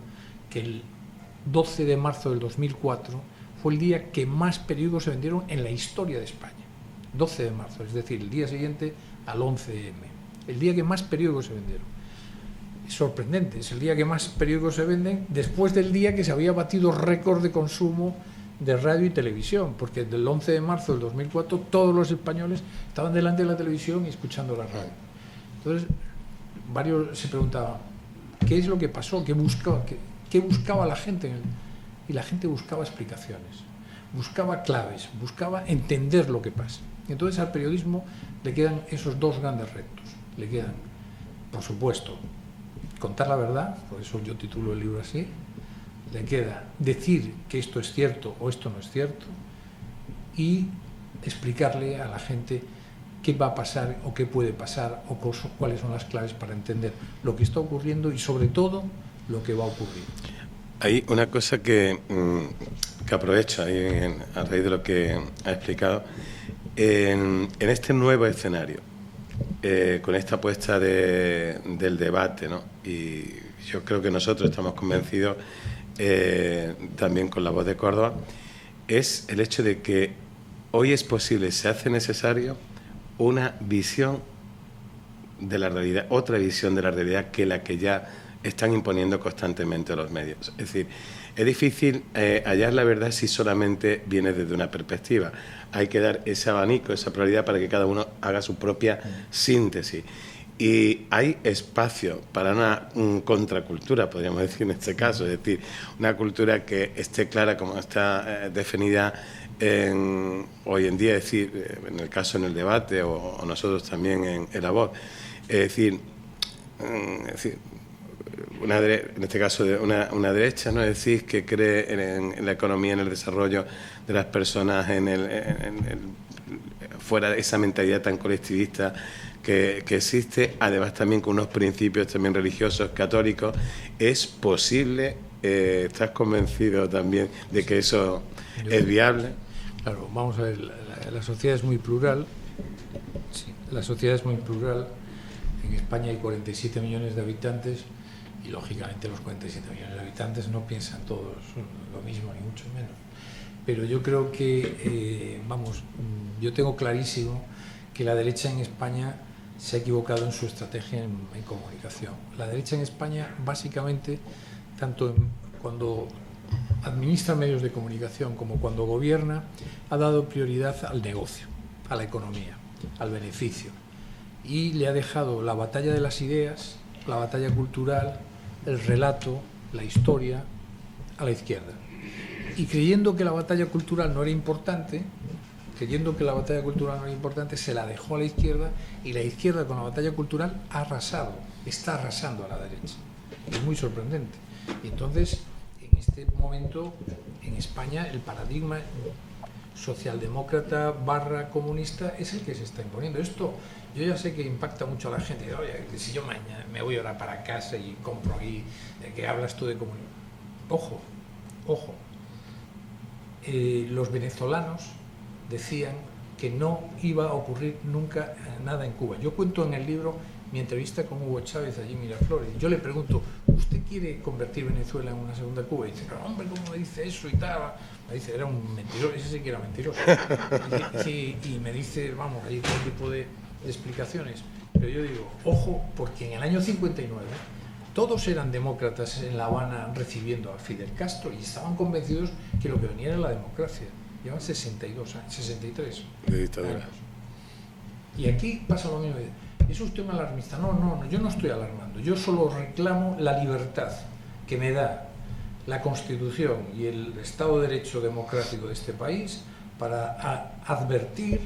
que el 12 de marzo del 2004 fue el día que más periódicos se vendieron en la historia de España. 12 de marzo, es decir, el día siguiente al 11M. El día que más periódicos se vendieron. Es sorprendente, es el día que más periódicos se venden después del día que se había batido récord de consumo de radio y televisión, porque del 11 de marzo del 2004 todos los españoles estaban delante de la televisión y escuchando la radio. Entonces, varios se preguntaban, ¿qué es lo que pasó? ¿Qué buscaba la gente? Y la gente buscaba explicaciones, buscaba claves, buscaba entender lo que pasa. Entonces, al periodismo le quedan esos dos grandes retos. Le quedan, por supuesto, contar la verdad, por eso yo titulo el libro así. Le queda decir que esto es cierto o esto no es cierto, y explicarle a la gente qué va a pasar o qué puede pasar o cuáles son las claves para entender lo que está ocurriendo y sobre todo lo que va a ocurrir. Hay una cosa que aprovecho ahí a raíz de lo que ha explicado. En este nuevo escenario, con esta apuesta del debate, ¿no? Y yo creo que nosotros estamos convencidos, también con La Voz de Córdoba, es el hecho de que hoy es posible, se hace necesario una visión de la realidad, otra visión de la realidad que la que ya están imponiendo constantemente los medios. Es decir, es difícil hallar la verdad si solamente viene desde una perspectiva. Hay que dar ese abanico, esa pluralidad para que cada uno haga su propia síntesis. Y hay espacio para una contracultura, podríamos decir en este caso, es decir, una cultura que esté clara como está definida hoy en día, es decir, en el caso en el debate o nosotros también en La Voz, es decir, en este caso una derecha, ¿no? Es decir, que cree en la economía, en el desarrollo de las personas, fuera de esa mentalidad tan colectivista que existe, además también con unos principios también religiosos, católicos. ¿Es posible? ¿Estás convencido también de que eso es viable? Claro, vamos a ver, la sociedad es muy plural. Sí, la sociedad es muy plural. En España hay 47 millones de habitantes y, lógicamente, los 47 millones de habitantes no piensan todos lo mismo, ni mucho menos. Pero yo creo que, yo tengo clarísimo que la derecha en España se ha equivocado en su estrategia en comunicación. La derecha en España, básicamente, tanto cuando administra medios de comunicación como cuando gobierna, ha dado prioridad al negocio, a la economía, al beneficio, y le ha dejado la batalla de las ideas, la batalla cultural, el relato, la historia, a la izquierda. Y creyendo que la batalla cultural no era importante, se la dejó a la izquierda, y la izquierda con la batalla cultural ha arrasado, está arrasando a la derecha. Es muy sorprendente. Y entonces, en este momento, en España, el paradigma socialdemócrata / comunista es el que se está imponiendo. Esto yo ya sé que impacta mucho a la gente. Oye, que si yo mañana me voy ahora para casa y compro aquí, que hablas tú de comunismo. Ojo, ojo. Los venezolanos decían que no iba a ocurrir nunca nada en Cuba. Yo cuento en el libro mi entrevista con Hugo Chávez allí en Miraflores. Yo le pregunto, ¿usted quiere convertir Venezuela en una segunda Cuba? Y dice, no, hombre, ¿cómo me dice eso y tal? Me dice, era un mentiroso, ese sí que era mentiroso. Y me dice, vamos, hay todo tipo de explicaciones. Pero yo digo, ojo, porque en el año 59 todos eran demócratas en La Habana recibiendo a Fidel Castro y estaban convencidos que lo que venía era la democracia. Llevan 62 años, 63 de dictadura. años. Y aquí pasa lo mismo. ¿Es usted un alarmista? No, yo no estoy alarmando. Yo solo reclamo la libertad que me da la Constitución y el Estado de Derecho democrático de este país para advertir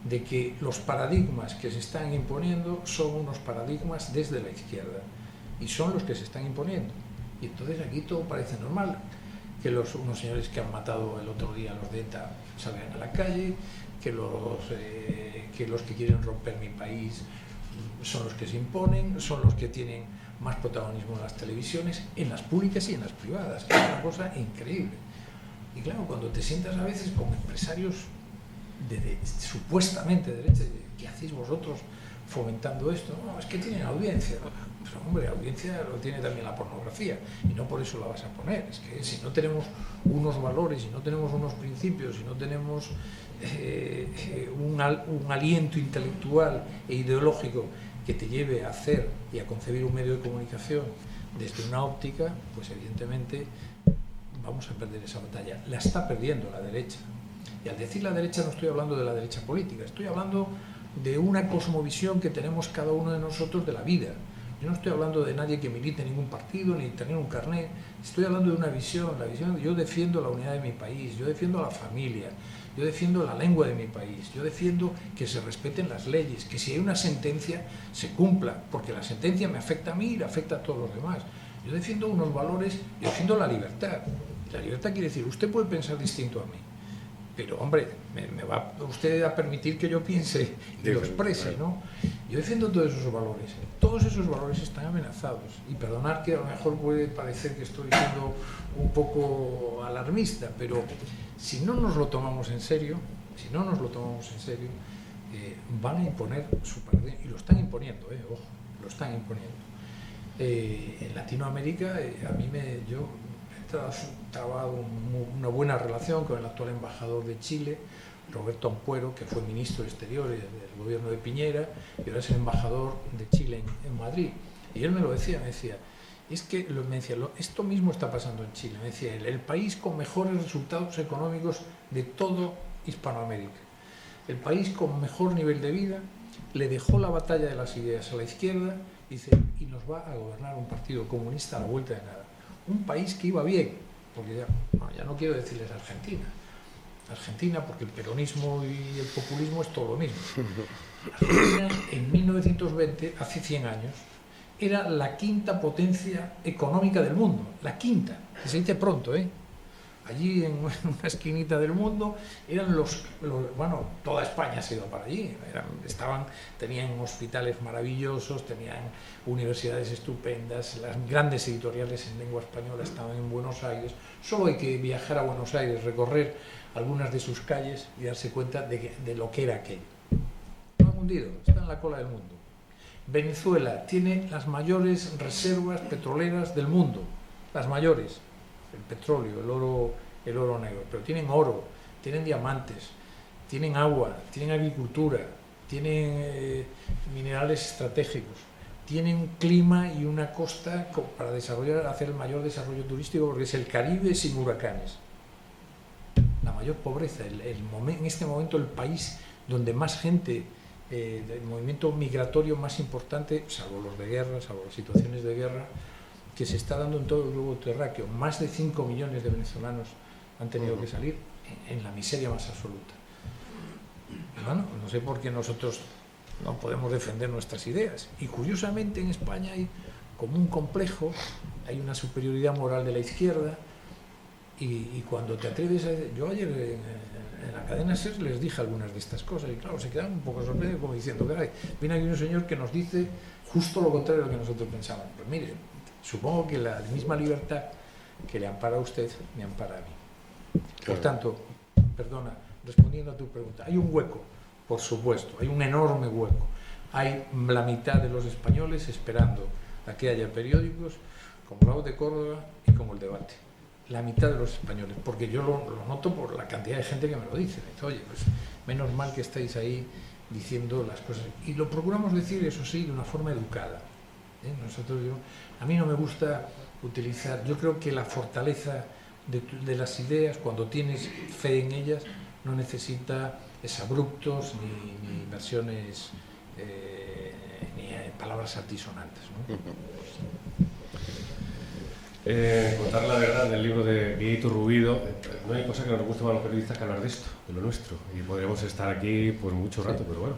de que los paradigmas que se están imponiendo son unos paradigmas desde la izquierda y son los que se están imponiendo. Y entonces aquí todo parece normal, que unos señores que han matado el otro día a los de ETA salgan a la calle, que los que quieren romper mi país son los que se imponen, son los que tienen más protagonismo en las televisiones, en las públicas y en las privadas, que es una cosa increíble. Y claro, cuando te sientas a veces con empresarios supuestamente de derecha, ¿qué hacéis vosotros fomentando esto? No, es que tienen audiencia. Pues hombre, audiencia lo tiene también la pornografía y no por eso la vas a poner. Es que si no tenemos unos valores, si no tenemos unos principios, si no tenemos un aliento intelectual e ideológico que te lleve a hacer y a concebir un medio de comunicación desde una óptica, pues evidentemente vamos a perder esa batalla. La está perdiendo la derecha. Y al decir la derecha no estoy hablando de la derecha política, estoy hablando de una cosmovisión que tenemos cada uno de nosotros de la vida. Yo no estoy hablando de nadie que milite en ningún partido ni tener un carnet, estoy hablando de una visión, yo defiendo la unidad de mi país, yo defiendo a la familia, yo defiendo la lengua de mi país, yo defiendo que se respeten las leyes, que si hay una sentencia se cumpla, porque la sentencia me afecta a mí y le afecta a todos los demás. Yo defiendo unos valores, yo defiendo la libertad. La libertad quiere decir, usted puede pensar distinto a mí, pero hombre, me va usted a permitir que yo piense y lo exprese, ¿no? Yo defiendo todos esos valores están amenazados, y perdonar que a lo mejor puede parecer que estoy siendo un poco alarmista, pero si no nos lo tomamos en serio, van a imponer su paradigma, y lo están imponiendo, ojo, lo están imponiendo. En Latinoamérica, yo he trabado una buena relación con el actual embajador de Chile, Roberto Ampuero, que fue ministro de Exteriores del gobierno de Piñera y ahora es el embajador de Chile en Madrid. Y él me lo decía, esto mismo está pasando en Chile. Me decía él, el país con mejores resultados económicos de todo Hispanoamérica, el país con mejor nivel de vida, le dejó la batalla de las ideas a la izquierda, dice, y nos va a gobernar un partido comunista a la vuelta de nada. Un país que iba bien, porque ya no quiero decirles Argentina, porque el peronismo y el populismo es todo lo mismo. Argentina en 1920, hace 100 años, era la quinta potencia económica del mundo, la quinta, que se dice pronto, Allí en una esquinita del mundo eran toda España se iba para allí, tenían hospitales maravillosos, tenían universidades estupendas, las grandes editoriales en lengua española estaban en Buenos Aires. Solo hay que viajar a Buenos Aires, recorrer algunas de sus calles y darse cuenta de lo que era aquello. No han hundido, está en la cola del mundo. Venezuela tiene las mayores reservas petroleras del mundo, las mayores. El petróleo, el oro negro, pero tienen oro, tienen diamantes, tienen agua, tienen agricultura, tienen minerales estratégicos, tienen un clima y una costa para hacer el mayor desarrollo turístico, porque es el Caribe sin huracanes. La mayor pobreza, en este momento el país donde más gente, el movimiento migratorio más importante, salvo los de guerra, salvo las situaciones de guerra, que se está dando en todo el globo terráqueo. Más de 5 millones de venezolanos han tenido que salir en la miseria más absoluta. Y bueno, no sé por qué nosotros no podemos defender nuestras ideas. Y curiosamente en España hay como un complejo, hay una superioridad moral de la izquierda, y cuando te atreves a... Yo ayer en la la cadena SER les dije algunas de estas cosas y claro, se quedaron un poco sorprendidos como diciendo, caray, viene aquí un señor que nos dice justo lo contrario de lo que nosotros pensábamos. Pues mire, supongo que la misma libertad que le ampara a usted me ampara a mí. Por tanto, perdona, respondiendo a tu pregunta, hay un hueco, por supuesto, hay un enorme hueco. Hay la mitad de los españoles esperando a que haya periódicos como La Voz de Córdoba y como El Debate. La mitad de los españoles, porque yo lo noto por la cantidad de gente que me lo dice. Me dice, oye, pues menos mal que estáis ahí diciendo las cosas. Y lo procuramos decir, eso sí, de una forma educada. A mí no me gusta utilizar, yo creo que la fortaleza de las ideas, cuando tienes fe en ellas, no necesita abruptos ni versiones, ni palabras altisonantes, ¿no? Contar la verdad del libro de Guillito Rubido, no hay cosa que nos guste más a los periodistas que hablar de esto, de lo nuestro, y podríamos estar aquí pues mucho rato, pero bueno,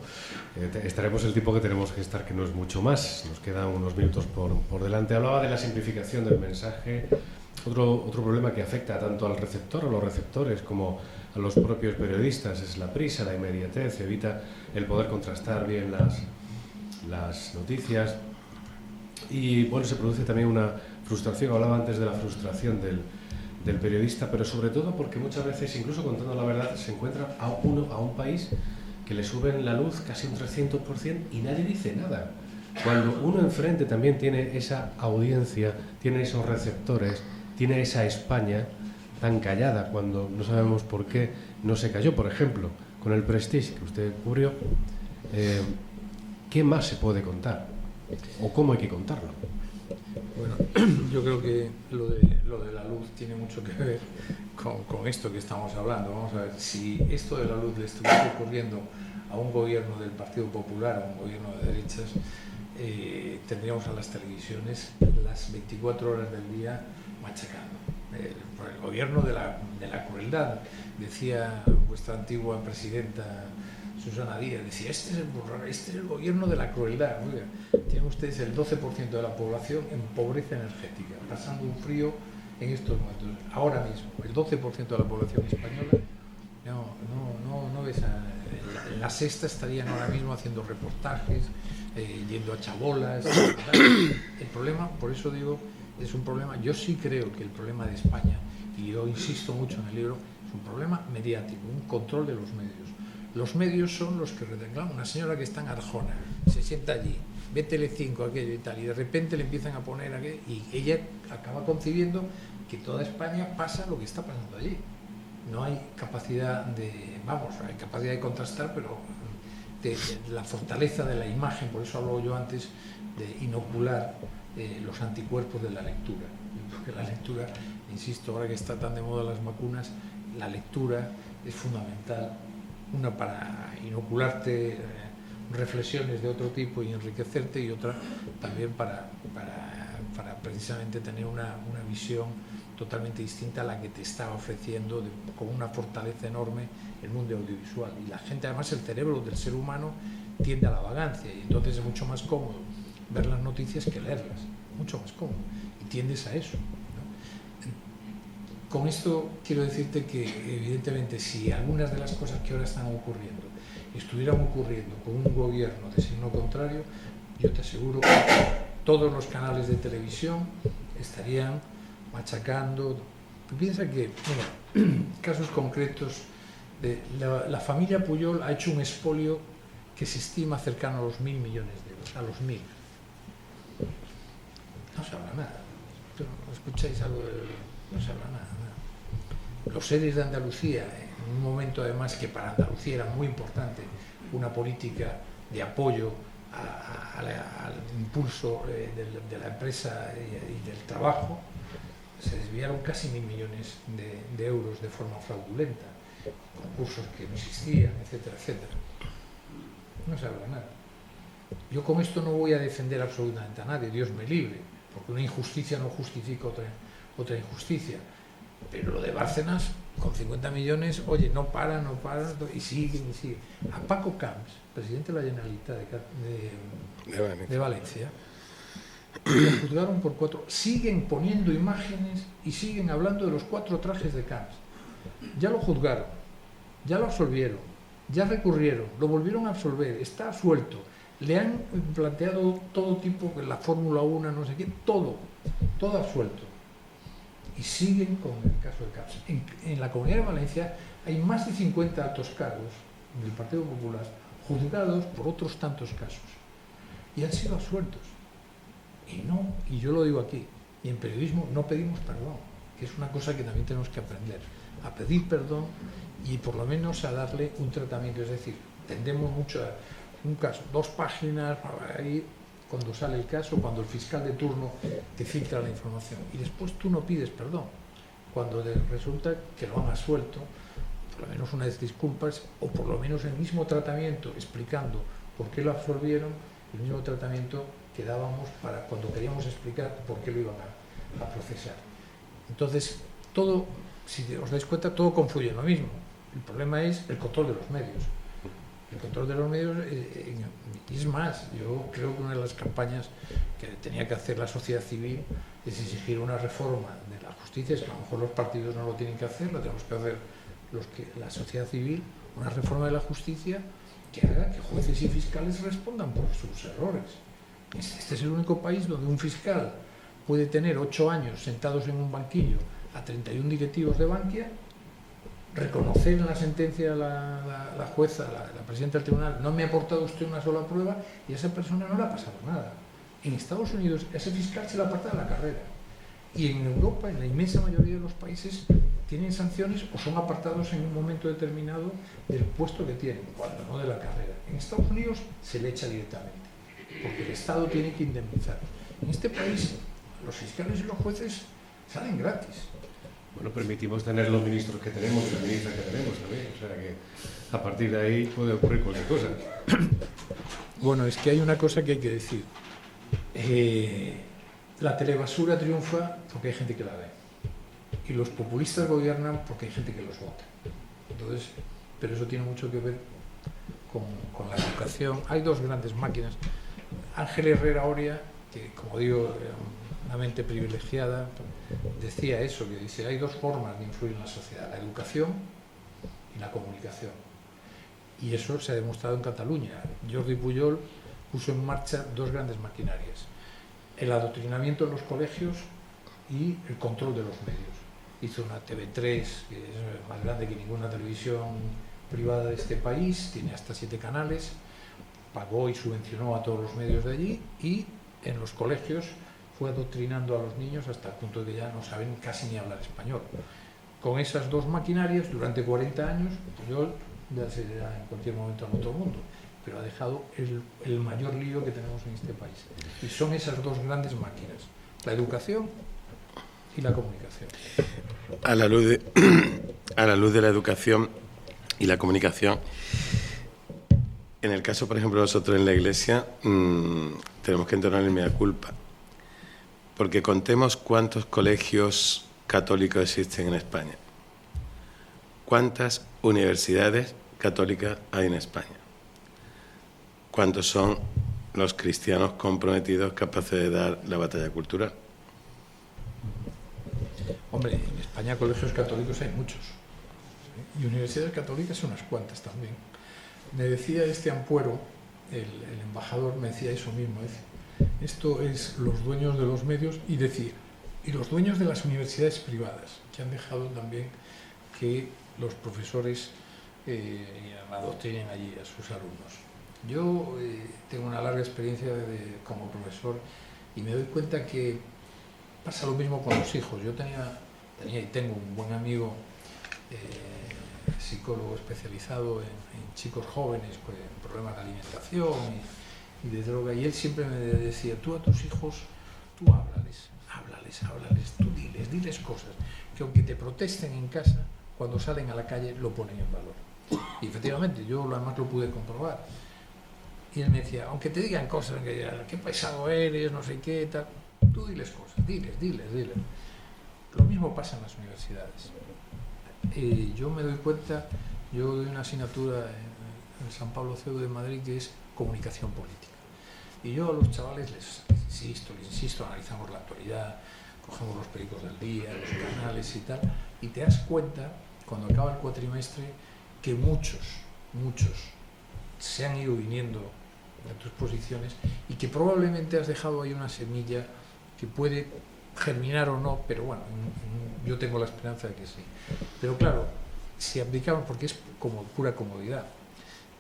estaremos el tiempo que tenemos que estar, que no es mucho más, nos quedan unos minutos por delante. Hablaba de la simplificación del mensaje, otro problema que afecta tanto al receptor, a los receptores, como a los propios periodistas, es la prisa, la inmediatez, evita el poder contrastar bien las noticias, y bueno, se produce también una frustración. Hablaba antes de la frustración del periodista, pero sobre todo porque muchas veces, incluso contando la verdad, se encuentra a un país que le suben la luz casi un 300% y nadie dice nada. Cuando uno enfrente también tiene esa audiencia, tiene esos receptores, tiene esa España tan callada, cuando no sabemos por qué no se cayó. Por ejemplo, con el Prestige que usted cubrió, ¿qué más se puede contar? ¿O cómo hay que contarlo? Bueno, yo creo que lo de la luz tiene mucho que ver con esto que estamos hablando. Vamos a ver, si esto de la luz le estuviese ocurriendo a un gobierno del Partido Popular, a un gobierno de derechas, tendríamos a las televisiones las 24 horas del día machacando. Por el gobierno de la crueldad, decía vuestra antigua presidenta Susana Díaz, decía, este es el gobierno de la crueldad. Oiga, tienen ustedes el 12% de la población en pobreza energética, pasando un frío en estos momentos. Ahora mismo, el 12% de la población española, no ves en la sexta estarían ahora mismo haciendo reportajes, yendo a chabolas. El problema, por eso digo, es un problema, yo sí creo que el problema de España, y yo insisto mucho en el libro, es un problema mediático, un control de los medios. Los medios son los que reclaman. Una señora que está en Arjona, se sienta allí, ve Telecinco, aquello y tal, y de repente le empiezan a poner aquello, y ella acaba concibiendo que toda España pasa lo que está pasando allí. No hay capacidad hay capacidad de contrastar, pero de la fortaleza de la imagen, por eso hablo yo antes de inocular los anticuerpos de la lectura. Porque la lectura, insisto, ahora que está tan de moda las vacunas, la lectura es fundamental. Una para inocularte reflexiones de otro tipo y enriquecerte, y otra también para precisamente tener una visión totalmente distinta a la que te está ofreciendo con una fortaleza enorme el mundo audiovisual. Y la gente, además, el cerebro del ser humano tiende a la vagancia, y entonces es mucho más cómodo ver las noticias que leerlas, mucho más cómodo, y tiendes a eso. Con esto quiero decirte que, evidentemente, si algunas de las cosas que ahora están ocurriendo estuvieran ocurriendo con un gobierno de signo contrario, yo te aseguro que todos los canales de televisión estarían machacando. Piensa que, mira, casos concretos, la familia Pujol ha hecho un expolio que se estima cercano a los 1.000 millones de euros, a los 1.000. No se habla nada. ¿No escucháis algo de...? No se habla nada. Los seres de Andalucía, en un momento además que para Andalucía era muy importante una política de apoyo al impulso de la empresa y del trabajo, se desviaron casi 1.000 millones de euros de forma fraudulenta, concursos que no existían, etcétera, etcétera. No se habla nada. Yo con esto no voy a defender absolutamente a nadie, Dios me libre, porque una injusticia no justifica otra injusticia. Pero lo de Bárcenas, con 50 millones, oye, no para, y sigue. A Paco Camps, presidente de la Generalitat de Valencia, le juzgaron por 4, siguen poniendo imágenes y siguen hablando de los 4 trajes de Camps. Ya lo juzgaron, ya lo absolvieron, ya recurrieron, lo volvieron a absolver, está absuelto, le han planteado todo tipo, la Fórmula 1, no sé qué, todo absuelto. Y siguen con el caso de Camps. En la Comunidad de Valencia hay más de 50 altos cargos del Partido Popular juzgados por otros tantos casos y han sido absueltos. Y yo lo digo aquí, y en periodismo no pedimos perdón, que es una cosa que también tenemos que aprender, a pedir perdón y por lo menos a darle un tratamiento. Es decir, tendemos mucho a un caso, 2 páginas, ahí cuando sale el caso, cuando el fiscal de turno te filtra la información y después tú no pides perdón, cuando resulta que lo han absuelto, por lo menos unas disculpas o por lo menos el mismo tratamiento explicando por qué lo absolvieron, el mismo tratamiento que dábamos para cuando queríamos explicar por qué lo iban a procesar. Entonces, todo, si os dais cuenta, todo confluye en lo mismo. El problema es el control de los medios. El control de los medios, y es más, yo creo que una de las campañas que tenía que hacer la sociedad civil es exigir una reforma de la justicia, es que a lo mejor los partidos no lo tienen que hacer, lo tenemos que hacer la sociedad civil, una reforma de la justicia que haga que jueces y fiscales respondan por sus errores. Este es el único país donde un fiscal puede tener 8 años sentados en un banquillo a 31 directivos de Bankia, reconocer en la sentencia la jueza, la presidenta del tribunal, no me ha aportado usted una sola prueba y a esa persona no le ha pasado nada. En Estados Unidos a ese fiscal se le aparta de la carrera y en Europa, en la inmensa mayoría de los países, tienen sanciones o son apartados en un momento determinado del puesto que tienen, cuando no de la carrera. En Estados Unidos se le echa directamente, porque el Estado tiene que indemnizar. En este país los fiscales y los jueces salen gratis. Bueno, permitimos tener los ministros que tenemos y las ministras que tenemos también, o sea que a partir de ahí puede ocurrir cualquier cosa. Bueno, es que hay una cosa que hay que decir. La telebasura triunfa porque hay gente que la ve y los populistas gobiernan porque hay gente que los vota. Entonces, pero eso tiene mucho que ver con la educación. Hay 2 grandes máquinas. Ángel Herrera Oria, que como digo, era una mente privilegiada, decía eso, que dice, hay 2 formas de influir en la sociedad, la educación y la comunicación. Y eso se ha demostrado en Cataluña. Jordi Pujol puso en marcha 2 grandes maquinarias: el adoctrinamiento en los colegios y el control de los medios. Hizo una TV3, que es más grande que ninguna televisión privada de este país, tiene hasta 7 canales, pagó y subvencionó a todos los medios de allí y en los colegios fue adoctrinando a los niños hasta el punto de que ya no saben casi ni hablar español. Con esas 2 maquinarias, durante 40 años, Pujol ya se irá en cualquier momento al otro mundo, pero ha dejado el mayor lío que tenemos en este país. Y son esas 2 grandes máquinas, la educación y la comunicación. A la luz de la educación y la comunicación, en el caso, por ejemplo, nosotros en la Iglesia tenemos que entonar el mea culpa, porque contemos cuántos colegios católicos existen en España, cuántas universidades católicas hay en España, cuántos son los cristianos comprometidos capaces de dar la batalla cultural. Hombre, en España colegios católicos hay muchos, y universidades católicas unas cuantas también. Me decía Ampuero, el embajador, me decía eso mismo, esto es los dueños de los medios y los dueños de las universidades privadas, que han dejado también que los profesores adoctrinen allí a sus alumnos. Yo tengo una larga experiencia como profesor y me doy cuenta que pasa lo mismo con los hijos. Yo tenía y tengo un buen amigo psicólogo especializado en chicos jóvenes con problemas de alimentación y de droga, y él siempre me decía, tú a tus hijos, tú háblales, tú diles cosas, que aunque te protesten en casa, cuando salen a la calle lo ponen en valor. Y efectivamente, yo además lo pude comprobar. Y él me decía, aunque te digan cosas, que qué pesado eres, no sé qué, tal, tú diles cosas, diles. Lo mismo pasa en las universidades. Yo me doy cuenta, yo doy una asignatura en el San Pablo CEU de Madrid que es comunicación política. Y yo a los chavales les insisto, analizamos la actualidad, cogemos los periódicos del día, los canales y tal, y te das cuenta, cuando acaba el cuatrimestre, que muchos se han ido viniendo de tus posiciones y que probablemente has dejado ahí una semilla que puede germinar o no, pero bueno, yo tengo la esperanza de que sí. Pero claro, si abdicamos, porque es como pura comodidad,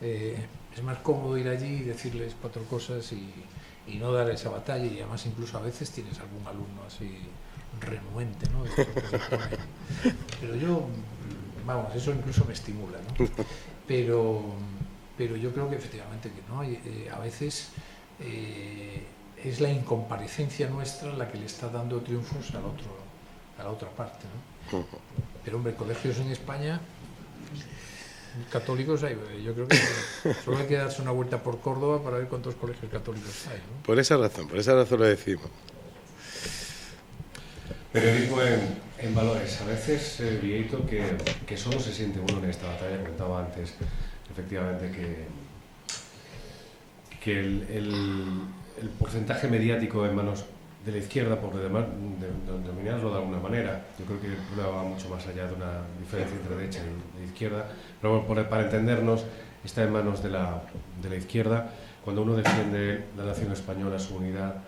es más cómodo ir allí y decirles 4 cosas y no dar esa batalla, y además incluso a veces tienes algún alumno así renuente, ¿no? Pero yo, vamos, eso incluso me estimula, ¿no? Pero yo creo que efectivamente que no, a veces es la incomparecencia nuestra la que le está dando triunfos a la otra parte, ¿no? Pero hombre, colegios en España católicos hay, yo creo que solo hay que darse una vuelta por Córdoba para ver cuántos colegios católicos hay, ¿no? Por esa razón lo decimos. Periodismo en valores. A veces, Vieito, que solo se siente uno en esta batalla. Comentaba antes, efectivamente, que el porcentaje mediático en manos de la izquierda, por denominarlo de alguna manera, yo creo que el problema va mucho más allá de una diferencia entre derecha y izquierda, pero para entendernos, está en manos de la izquierda. Cuando uno defiende la nación española, su unidad,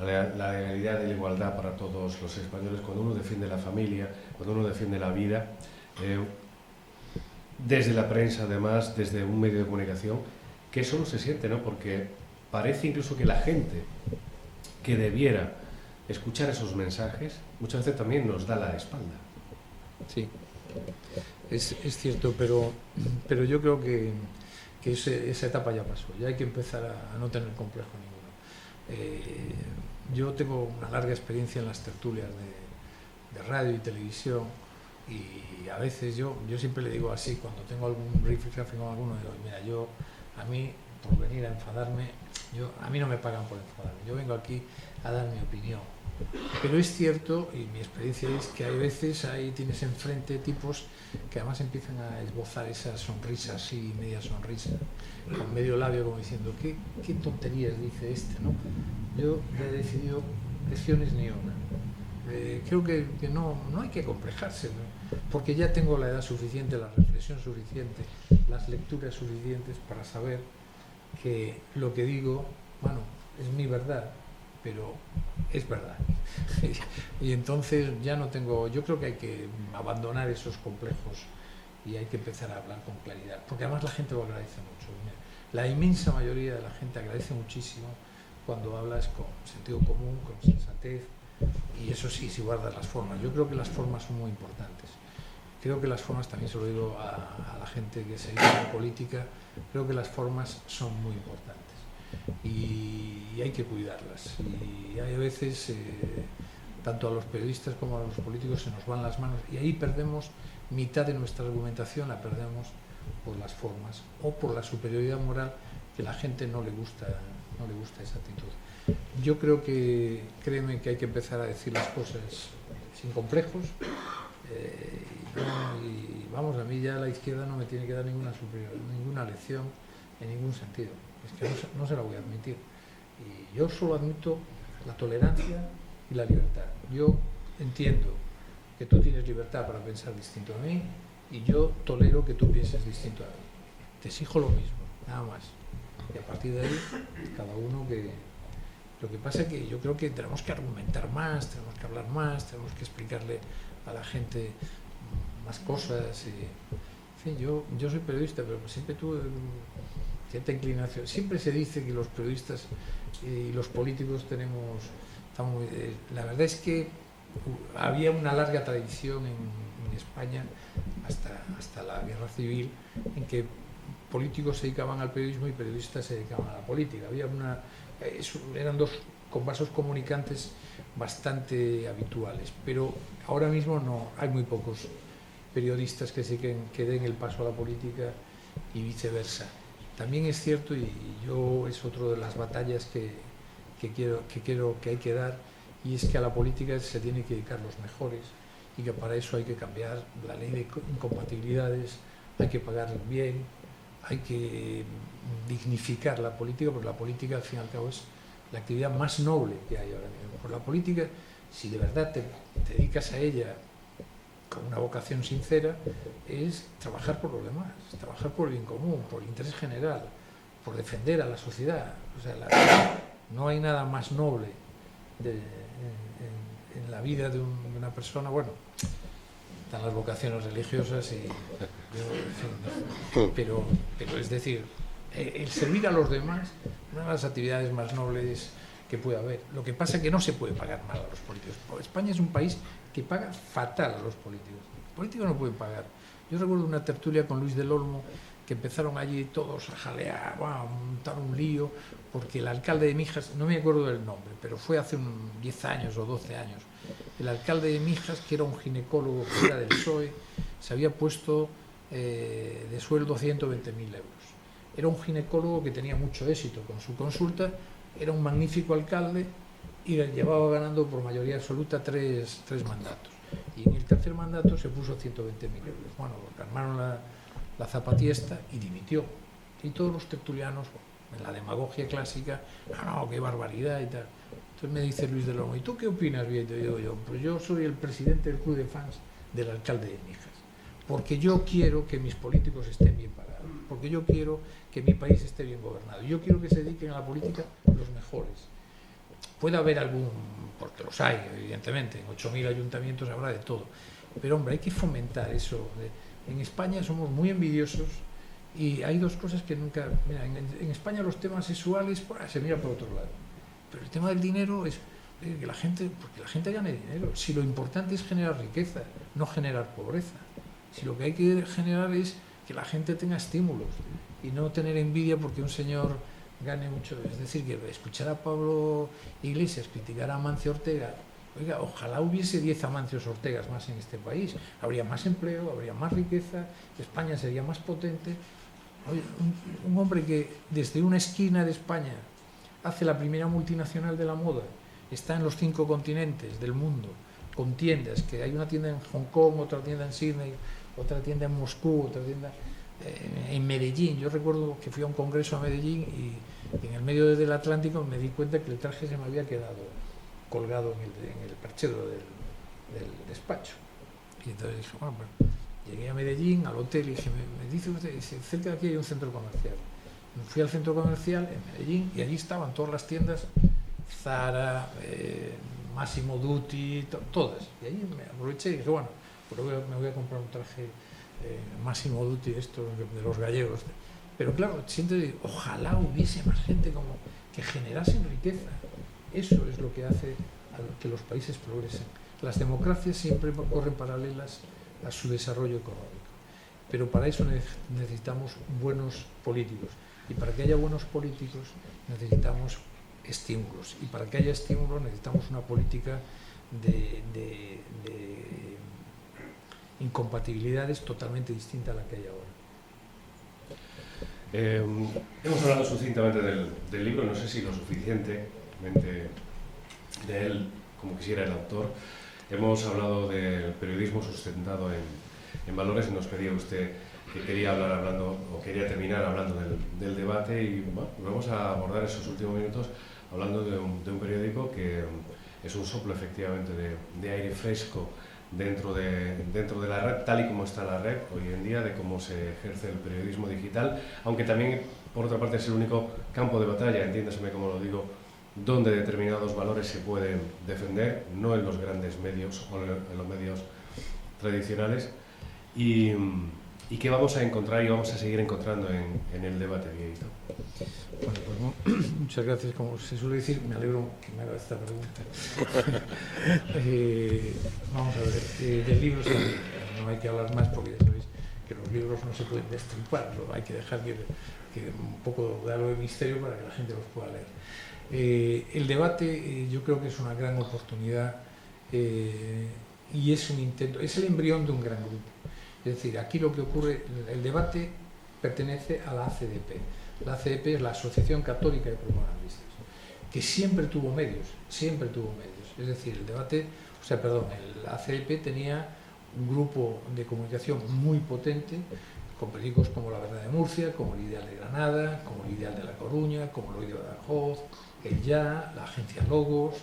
la legalidad y la igualdad para todos los españoles, cuando uno defiende la familia, cuando uno defiende la vida, desde la prensa además, desde un medio de comunicación, que eso no se siente, ¿no? Porque parece incluso que la gente que debiera escuchar esos mensajes muchas veces también nos da la espalda. Sí, es cierto, pero yo creo que esa etapa ya pasó, ya hay que empezar a no tener complejo ninguno. Yo tengo una larga experiencia en las tertulias de radio y televisión, y a veces yo siempre le digo así, cuando tengo algún rifirrafe con alguno, digo, mira, a mí, por venir a enfadarme, a mí no me pagan por enfadarme, yo vengo aquí a dar mi opinión. Pero es cierto, y mi experiencia es que hay veces, ahí tienes enfrente tipos que además empiezan a esbozar esa sonrisa así, media sonrisa, con medio labio, como diciendo, ¿qué tonterías dice este, ¿no? Yo ya he decidido, lecciones ni una. Creo que no hay que complejarse, ¿no? Porque ya tengo la edad suficiente, la reflexión suficiente, las lecturas suficientes para saber que lo que digo, bueno, es mi verdad, pero es verdad. Y entonces ya no tengo, yo creo que hay que abandonar esos complejos y hay que empezar a hablar con claridad, porque además la gente lo agradece mucho. La inmensa mayoría de la gente agradece muchísimo cuando hablas con sentido común, con sensatez, y eso sí, si guardas las formas. Yo creo que las formas son muy importantes. Creo que las formas, también se lo digo a la gente que se dedica a la política, creo que las formas son muy importantes y hay que cuidarlas. Y hay veces, tanto a los periodistas como a los políticos, se nos van las manos y ahí perdemos mitad de nuestra argumentación, la perdemos por las formas o por la superioridad moral, que a la gente no le gusta esa actitud. Yo creo que, créeme, que hay que empezar a decir las cosas sin complejos. Y vamos, a mí ya la izquierda no me tiene que dar ninguna lección en ningún sentido. Es que no se la voy a admitir. Y yo solo admito la tolerancia y la libertad. Yo entiendo que tú tienes libertad para pensar distinto a mí y yo tolero que tú pienses distinto a mí. Te exijo lo mismo, nada más. Y a partir de ahí, cada uno que... Lo que pasa es que yo creo que tenemos que argumentar más, tenemos que hablar más, tenemos que explicarle a la gente más cosas. En fin, yo soy periodista, pero siempre tuve cierta inclinación. Siempre se dice que los periodistas y los políticos estamos la verdad es que había una larga tradición en España, hasta la guerra civil, en que políticos se dedicaban al periodismo y periodistas se dedicaban a la política. Eran dos vasos comunicantes bastante habituales, pero ahora mismo no, hay muy pocos periodistas que den el paso a la política y viceversa. También es cierto, y yo es otra de las batallas que hay que dar, y es que a la política se tiene que dedicar los mejores y que para eso hay que cambiar la ley de incompatibilidades, hay que pagar bien, hay que dignificar la política, porque la política al fin y al cabo es la actividad más noble que hay ahora mismo. Por la política, si de verdad te dedicas a ella con una vocación sincera, es trabajar por los demás, trabajar por el bien común, por el interés general, por defender a la sociedad. O sea, no hay nada más noble en la vida de una persona. Bueno, están las vocaciones religiosas pero es decir, el servir a los demás es una de las actividades más nobles que puede haber. Lo que pasa es que no se puede pagar mal a los políticos. España es un país que paga fatal a los políticos. Los políticos no pueden pagar. Yo recuerdo una tertulia con Luis del Olmo, que empezaron allí todos a jalear, a montar un lío, porque el alcalde de Mijas, no me acuerdo del nombre, pero fue hace 10 años o 12 años, el alcalde de Mijas, que era un ginecólogo que era del PSOE, se había puesto de sueldo 120.000 euros. Era un ginecólogo que tenía mucho éxito con su consulta, era un magnífico alcalde y llevaba ganando por mayoría absoluta tres mandatos. Y en el tercer mandato se puso 120.000 euros. Bueno, armaron la zapatiesta y dimitió. Y todos los tertulianos, en la demagogia clásica, no, qué barbaridad y tal. Entonces me dice Luis del Olmo, ¿y tú qué opinas, Vieto? Y digo yo, pues yo soy el presidente del club de fans del alcalde de Mijas, porque yo quiero que mis políticos estén bien pagados, porque yo quiero que mi país esté bien gobernado, yo quiero que se dediquen a la política los mejores. Puede haber algún, porque los hay, evidentemente, en 8.000 ayuntamientos habrá de todo, pero hombre, hay que fomentar eso. En España somos muy envidiosos y hay dos cosas que nunca... Mira, en España los temas sexuales se mira por otro lado, pero el tema del dinero es que la gente, porque la gente gane dinero. Si lo importante es generar riqueza, no generar pobreza. Si lo que hay que generar es que la gente tenga estímulos y no tener envidia porque un señor gane mucho. Es decir, que escuchar a Pablo Iglesias criticar a Amancio Ortega, oiga, ojalá hubiese 10 Amancios Ortegas más en este país. Habría más empleo, habría más riqueza, España sería más potente. Oye, un hombre que desde una esquina de España hace la primera multinacional de la moda, está en los 5 continentes del mundo, con tiendas, que hay una tienda en Hong Kong, otra tienda en Sydney, otra tienda en Moscú, otra tienda en Medellín. Yo recuerdo que fui a un congreso a Medellín y en el medio del Atlántico me di cuenta que el traje se me había quedado colgado en el perchero del despacho. Y entonces dije, bueno, pues llegué a Medellín, al hotel, y dije, me dice usted, cerca de aquí hay un centro comercial. Me fui al centro comercial en Medellín y allí estaban todas las tiendas, Zara, Massimo Dutti, todas. Y allí me aproveché y dije, bueno, pues me voy a comprar un traje Massimo Dutti, esto de los gallegos. Pero claro, siempre ojalá hubiese más gente como que generasen riqueza. Eso es lo que hace que los países progresen. Las democracias siempre corren paralelas a su desarrollo económico. Pero para eso necesitamos buenos políticos. Y para que haya buenos políticos necesitamos estímulos. Y para que haya estímulos necesitamos una política de incompatibilidades totalmente distinta a la que hay ahora. Hemos hablado sucintamente del libro, no sé si lo suficientemente de él como quisiera el autor. Hemos hablado del periodismo sustentado en valores y nos pedía usted que quería quería terminar hablando del debate y bueno, vamos a abordar esos últimos minutos hablando de un periódico que es un soplo efectivamente de aire fresco dentro de la red, tal y como está la red hoy en día, de cómo se ejerce el periodismo digital, aunque también por otra parte es el único campo de batalla, entiéndaseme como lo digo, donde determinados valores se pueden defender, no en los grandes medios o en los medios tradicionales, y que vamos a encontrar y vamos a seguir encontrando en el debate, Miguelito. Bueno, pues muchas gracias. Como se suele decir, me alegro que me haga esta pregunta. Vamos a ver, del libro no hay que hablar más porque ya sabéis que los libros no se pueden destripar, hay que dejar que un poco de algo de misterio para que la gente los pueda leer. El debate yo creo que es una gran oportunidad y es un intento, es el embrión de un gran grupo. Es decir, aquí lo que ocurre, el debate pertenece a la ACDP. La ACDP es la Asociación Católica de Propagandistas, que siempre tuvo medios. Es decir, el ACDP tenía un grupo de comunicación muy potente, con periódicos como La Verdad de Murcia, como El Ideal de Granada, como El Ideal de La Coruña, como El Oído de Badajoz, El Ya, la agencia Logos,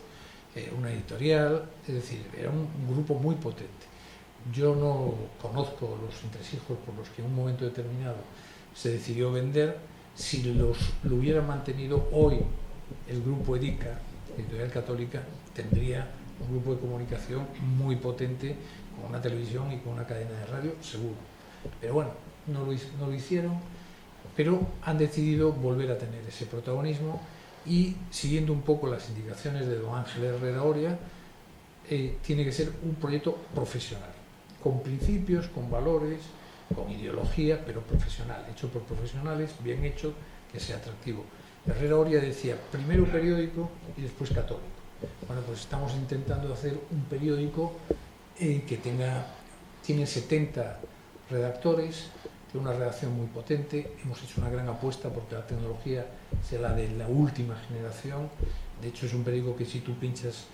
una editorial, es decir, era un grupo muy potente. Yo no conozco los entresijos por los que en un momento determinado se decidió vender. Si lo hubiera mantenido hoy el grupo Edica, Editorial Católica, tendría un grupo de comunicación muy potente, con una televisión y con una cadena de radio, seguro. Pero bueno, no lo hicieron, pero han decidido volver a tener ese protagonismo y, siguiendo un poco las indicaciones de don Ángel Herrera Oria, tiene que ser un proyecto profesional, con principios, con valores, con ideología, pero profesional, hecho por profesionales, bien hecho, que sea atractivo. Herrera Oria decía, primero periódico y después católico. Bueno, pues estamos intentando hacer un periódico que tiene 70 redactores, tiene una redacción muy potente. Hemos hecho una gran apuesta porque la tecnología sea la de la última generación. De hecho, es un periódico que si tú pinchas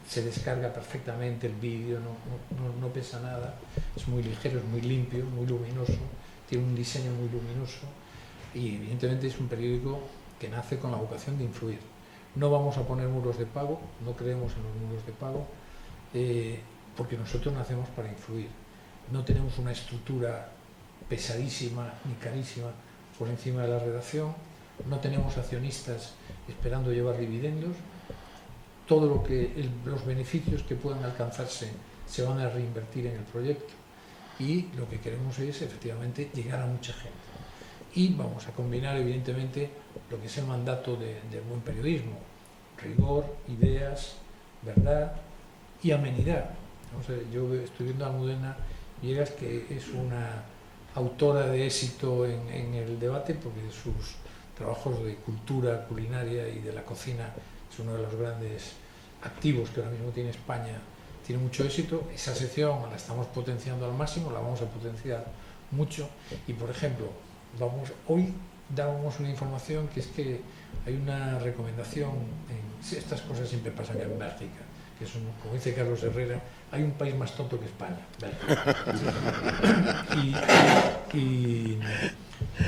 se descarga perfectamente el vídeo, no pesa nada, es muy ligero, es muy limpio, muy luminoso, tiene un diseño muy luminoso y evidentemente es un periódico que nace con la vocación de influir. No vamos a poner muros de pago, no creemos en los muros de pago, porque nosotros nacemos para influir. No tenemos una estructura pesadísima ni carísima por encima de la redacción, no tenemos accionistas esperando llevar dividendos. Todo los beneficios que puedan alcanzarse se van a reinvertir en el proyecto y lo que queremos es efectivamente llegar a mucha gente. Y vamos a combinar evidentemente lo que es el mandato del buen periodismo: rigor, ideas, verdad y amenidad. Yo estoy viendo a Almudena Villegas, que es una autora de éxito en el debate, porque de sus trabajos de cultura culinaria y de la cocina es uno de los grandes activos que ahora mismo tiene España, tiene mucho éxito. Esa sección la estamos potenciando al máximo, la vamos a potenciar mucho. Y por ejemplo, hoy dábamos una información que es que hay una recomendación, estas cosas siempre pasan en Bélgica, que es como dice Carlos Herrera, hay un país más tonto que España, y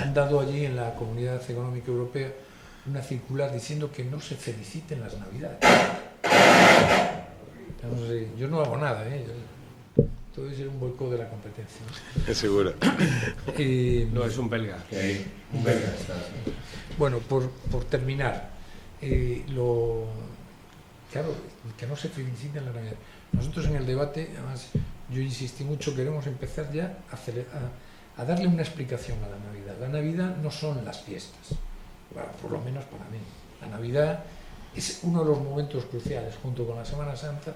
han dado allí en la Comunidad Económica Europea una circular diciendo que no se feliciten las Navidades. No sé, yo no hago nada, todo es un boicot de la competencia. Seguro. No, es un belga. Un belga está. Bueno, por terminar, claro, que no se feliciten las Navidades. Nosotros en el debate, además, yo insistí mucho, queremos empezar ya a darle una explicación a la Navidad. La Navidad no son las fiestas, bueno, por lo menos para mí. La Navidad es uno de los momentos cruciales, junto con la Semana Santa,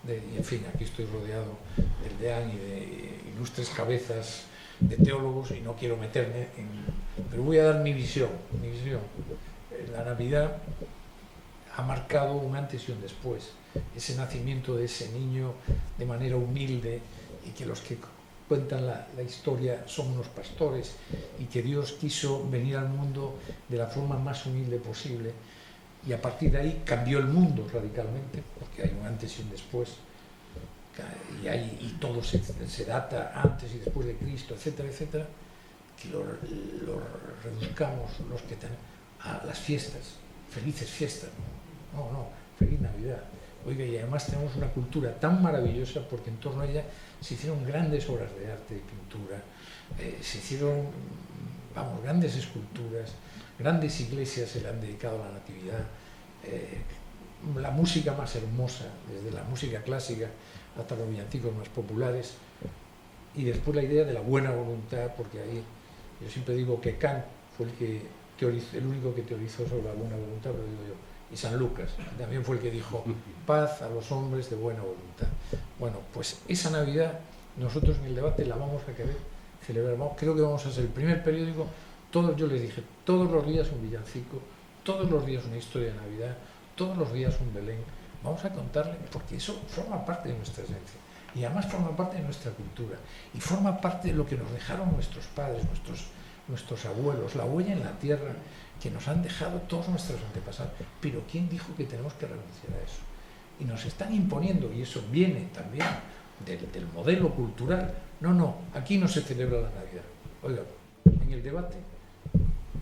y en fin, aquí estoy rodeado del DEAN y de ilustres cabezas de teólogos y no quiero meterme pero voy a dar mi visión. La Navidad ha marcado un antes y un después, ese nacimiento de ese niño de manera humilde, y que los que cuentan la historia son unos pastores, y que Dios quiso venir al mundo de la forma más humilde posible, y a partir de ahí cambió el mundo radicalmente, porque hay un antes y un después, y todo se data antes y después de Cristo, etcétera, etcétera, que lo reduzcamos los que tenemos a las fiestas, felices fiestas, no, feliz Navidad. Oiga, y además tenemos una cultura tan maravillosa, porque en torno a ella se hicieron grandes obras de arte y pintura, se hicieron, grandes esculturas, grandes iglesias se le han dedicado a la Natividad, la música más hermosa, desde la música clásica hasta los villancicos más populares, y después la idea de la buena voluntad, porque ahí yo siempre digo que Kant fue el único que teorizó sobre la buena voluntad, lo digo yo, y San Lucas también fue el que dijo paz a los hombres de buena voluntad. Bueno, pues esa Navidad nosotros en el debate la vamos a querer celebrar. Creo que vamos a ser el primer periódico. Yo les dije, todos los días un villancico, todos los días una historia de Navidad, todos los días un Belén. Vamos a contarle, porque eso forma parte de nuestra esencia, y además forma parte de nuestra cultura, y forma parte de lo que nos dejaron nuestros padres, nuestros abuelos, la huella en la tierra que nos han dejado todos nuestros antepasados. Pero ¿quién dijo que tenemos que renunciar a eso? Y nos están imponiendo, y eso viene también del modelo cultural. No, aquí no se celebra la Navidad. Oiga, en el debate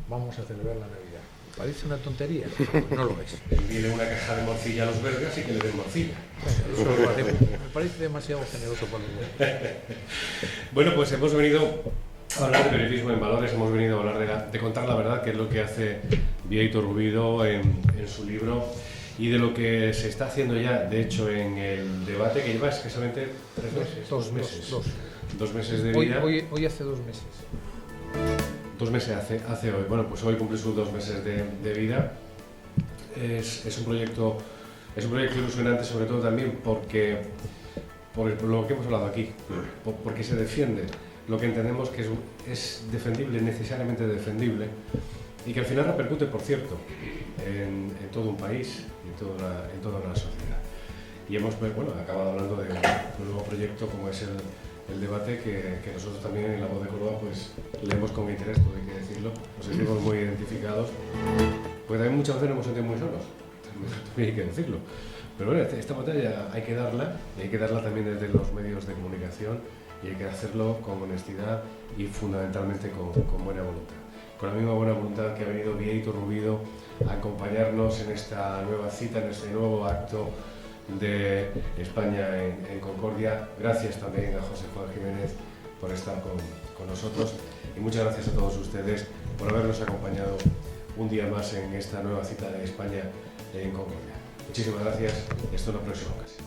vamos a celebrar la Navidad. ¿Parece una tontería? No lo es. Envíele una caja de morcilla a los belgas y que le den morcilla. Eso me parece demasiado generoso para los belgas. Bueno, pues hemos venido a hablar de periodismo en valores, hemos venido a hablar de contar la verdad, que es lo que hace Bieito Rubido en su libro, y de lo que se está haciendo ya, de hecho, en el debate que lleva escasamente 3 meses. 2 meses. 2 meses de vida. Hoy hace 2 meses. 2 meses hace hoy. Bueno, pues hoy cumple sus 2 meses de vida. Es un proyecto ilusionante, sobre todo también por lo que hemos hablado aquí, porque se defiende lo que entendemos que es defendible, necesariamente defendible, y que al final repercute, por cierto, en todo un país y en toda una sociedad. Y hemos acabado hablando de un nuevo proyecto como es el debate, que nosotros también en La Voz de Córdoba pues leemos con interés, todo hay que decirlo, nos sentimos muy identificados, porque también muchas veces nos hemos sentido muy solos, también hay que decirlo. Pero bueno, esta batalla hay que darla, y hay que darla también desde los medios de comunicación, y hay que hacerlo con honestidad y fundamentalmente con buena voluntad. Con la misma buena voluntad que ha venido Bieito Rubido a acompañarnos en esta nueva cita, en este nuevo acto de España en Concordia. Gracias también a José Juan Jiménez por estar con nosotros, y muchas gracias a todos ustedes por habernos acompañado un día más en esta nueva cita de España en Concordia. Muchísimas gracias y hasta una próxima ocasión.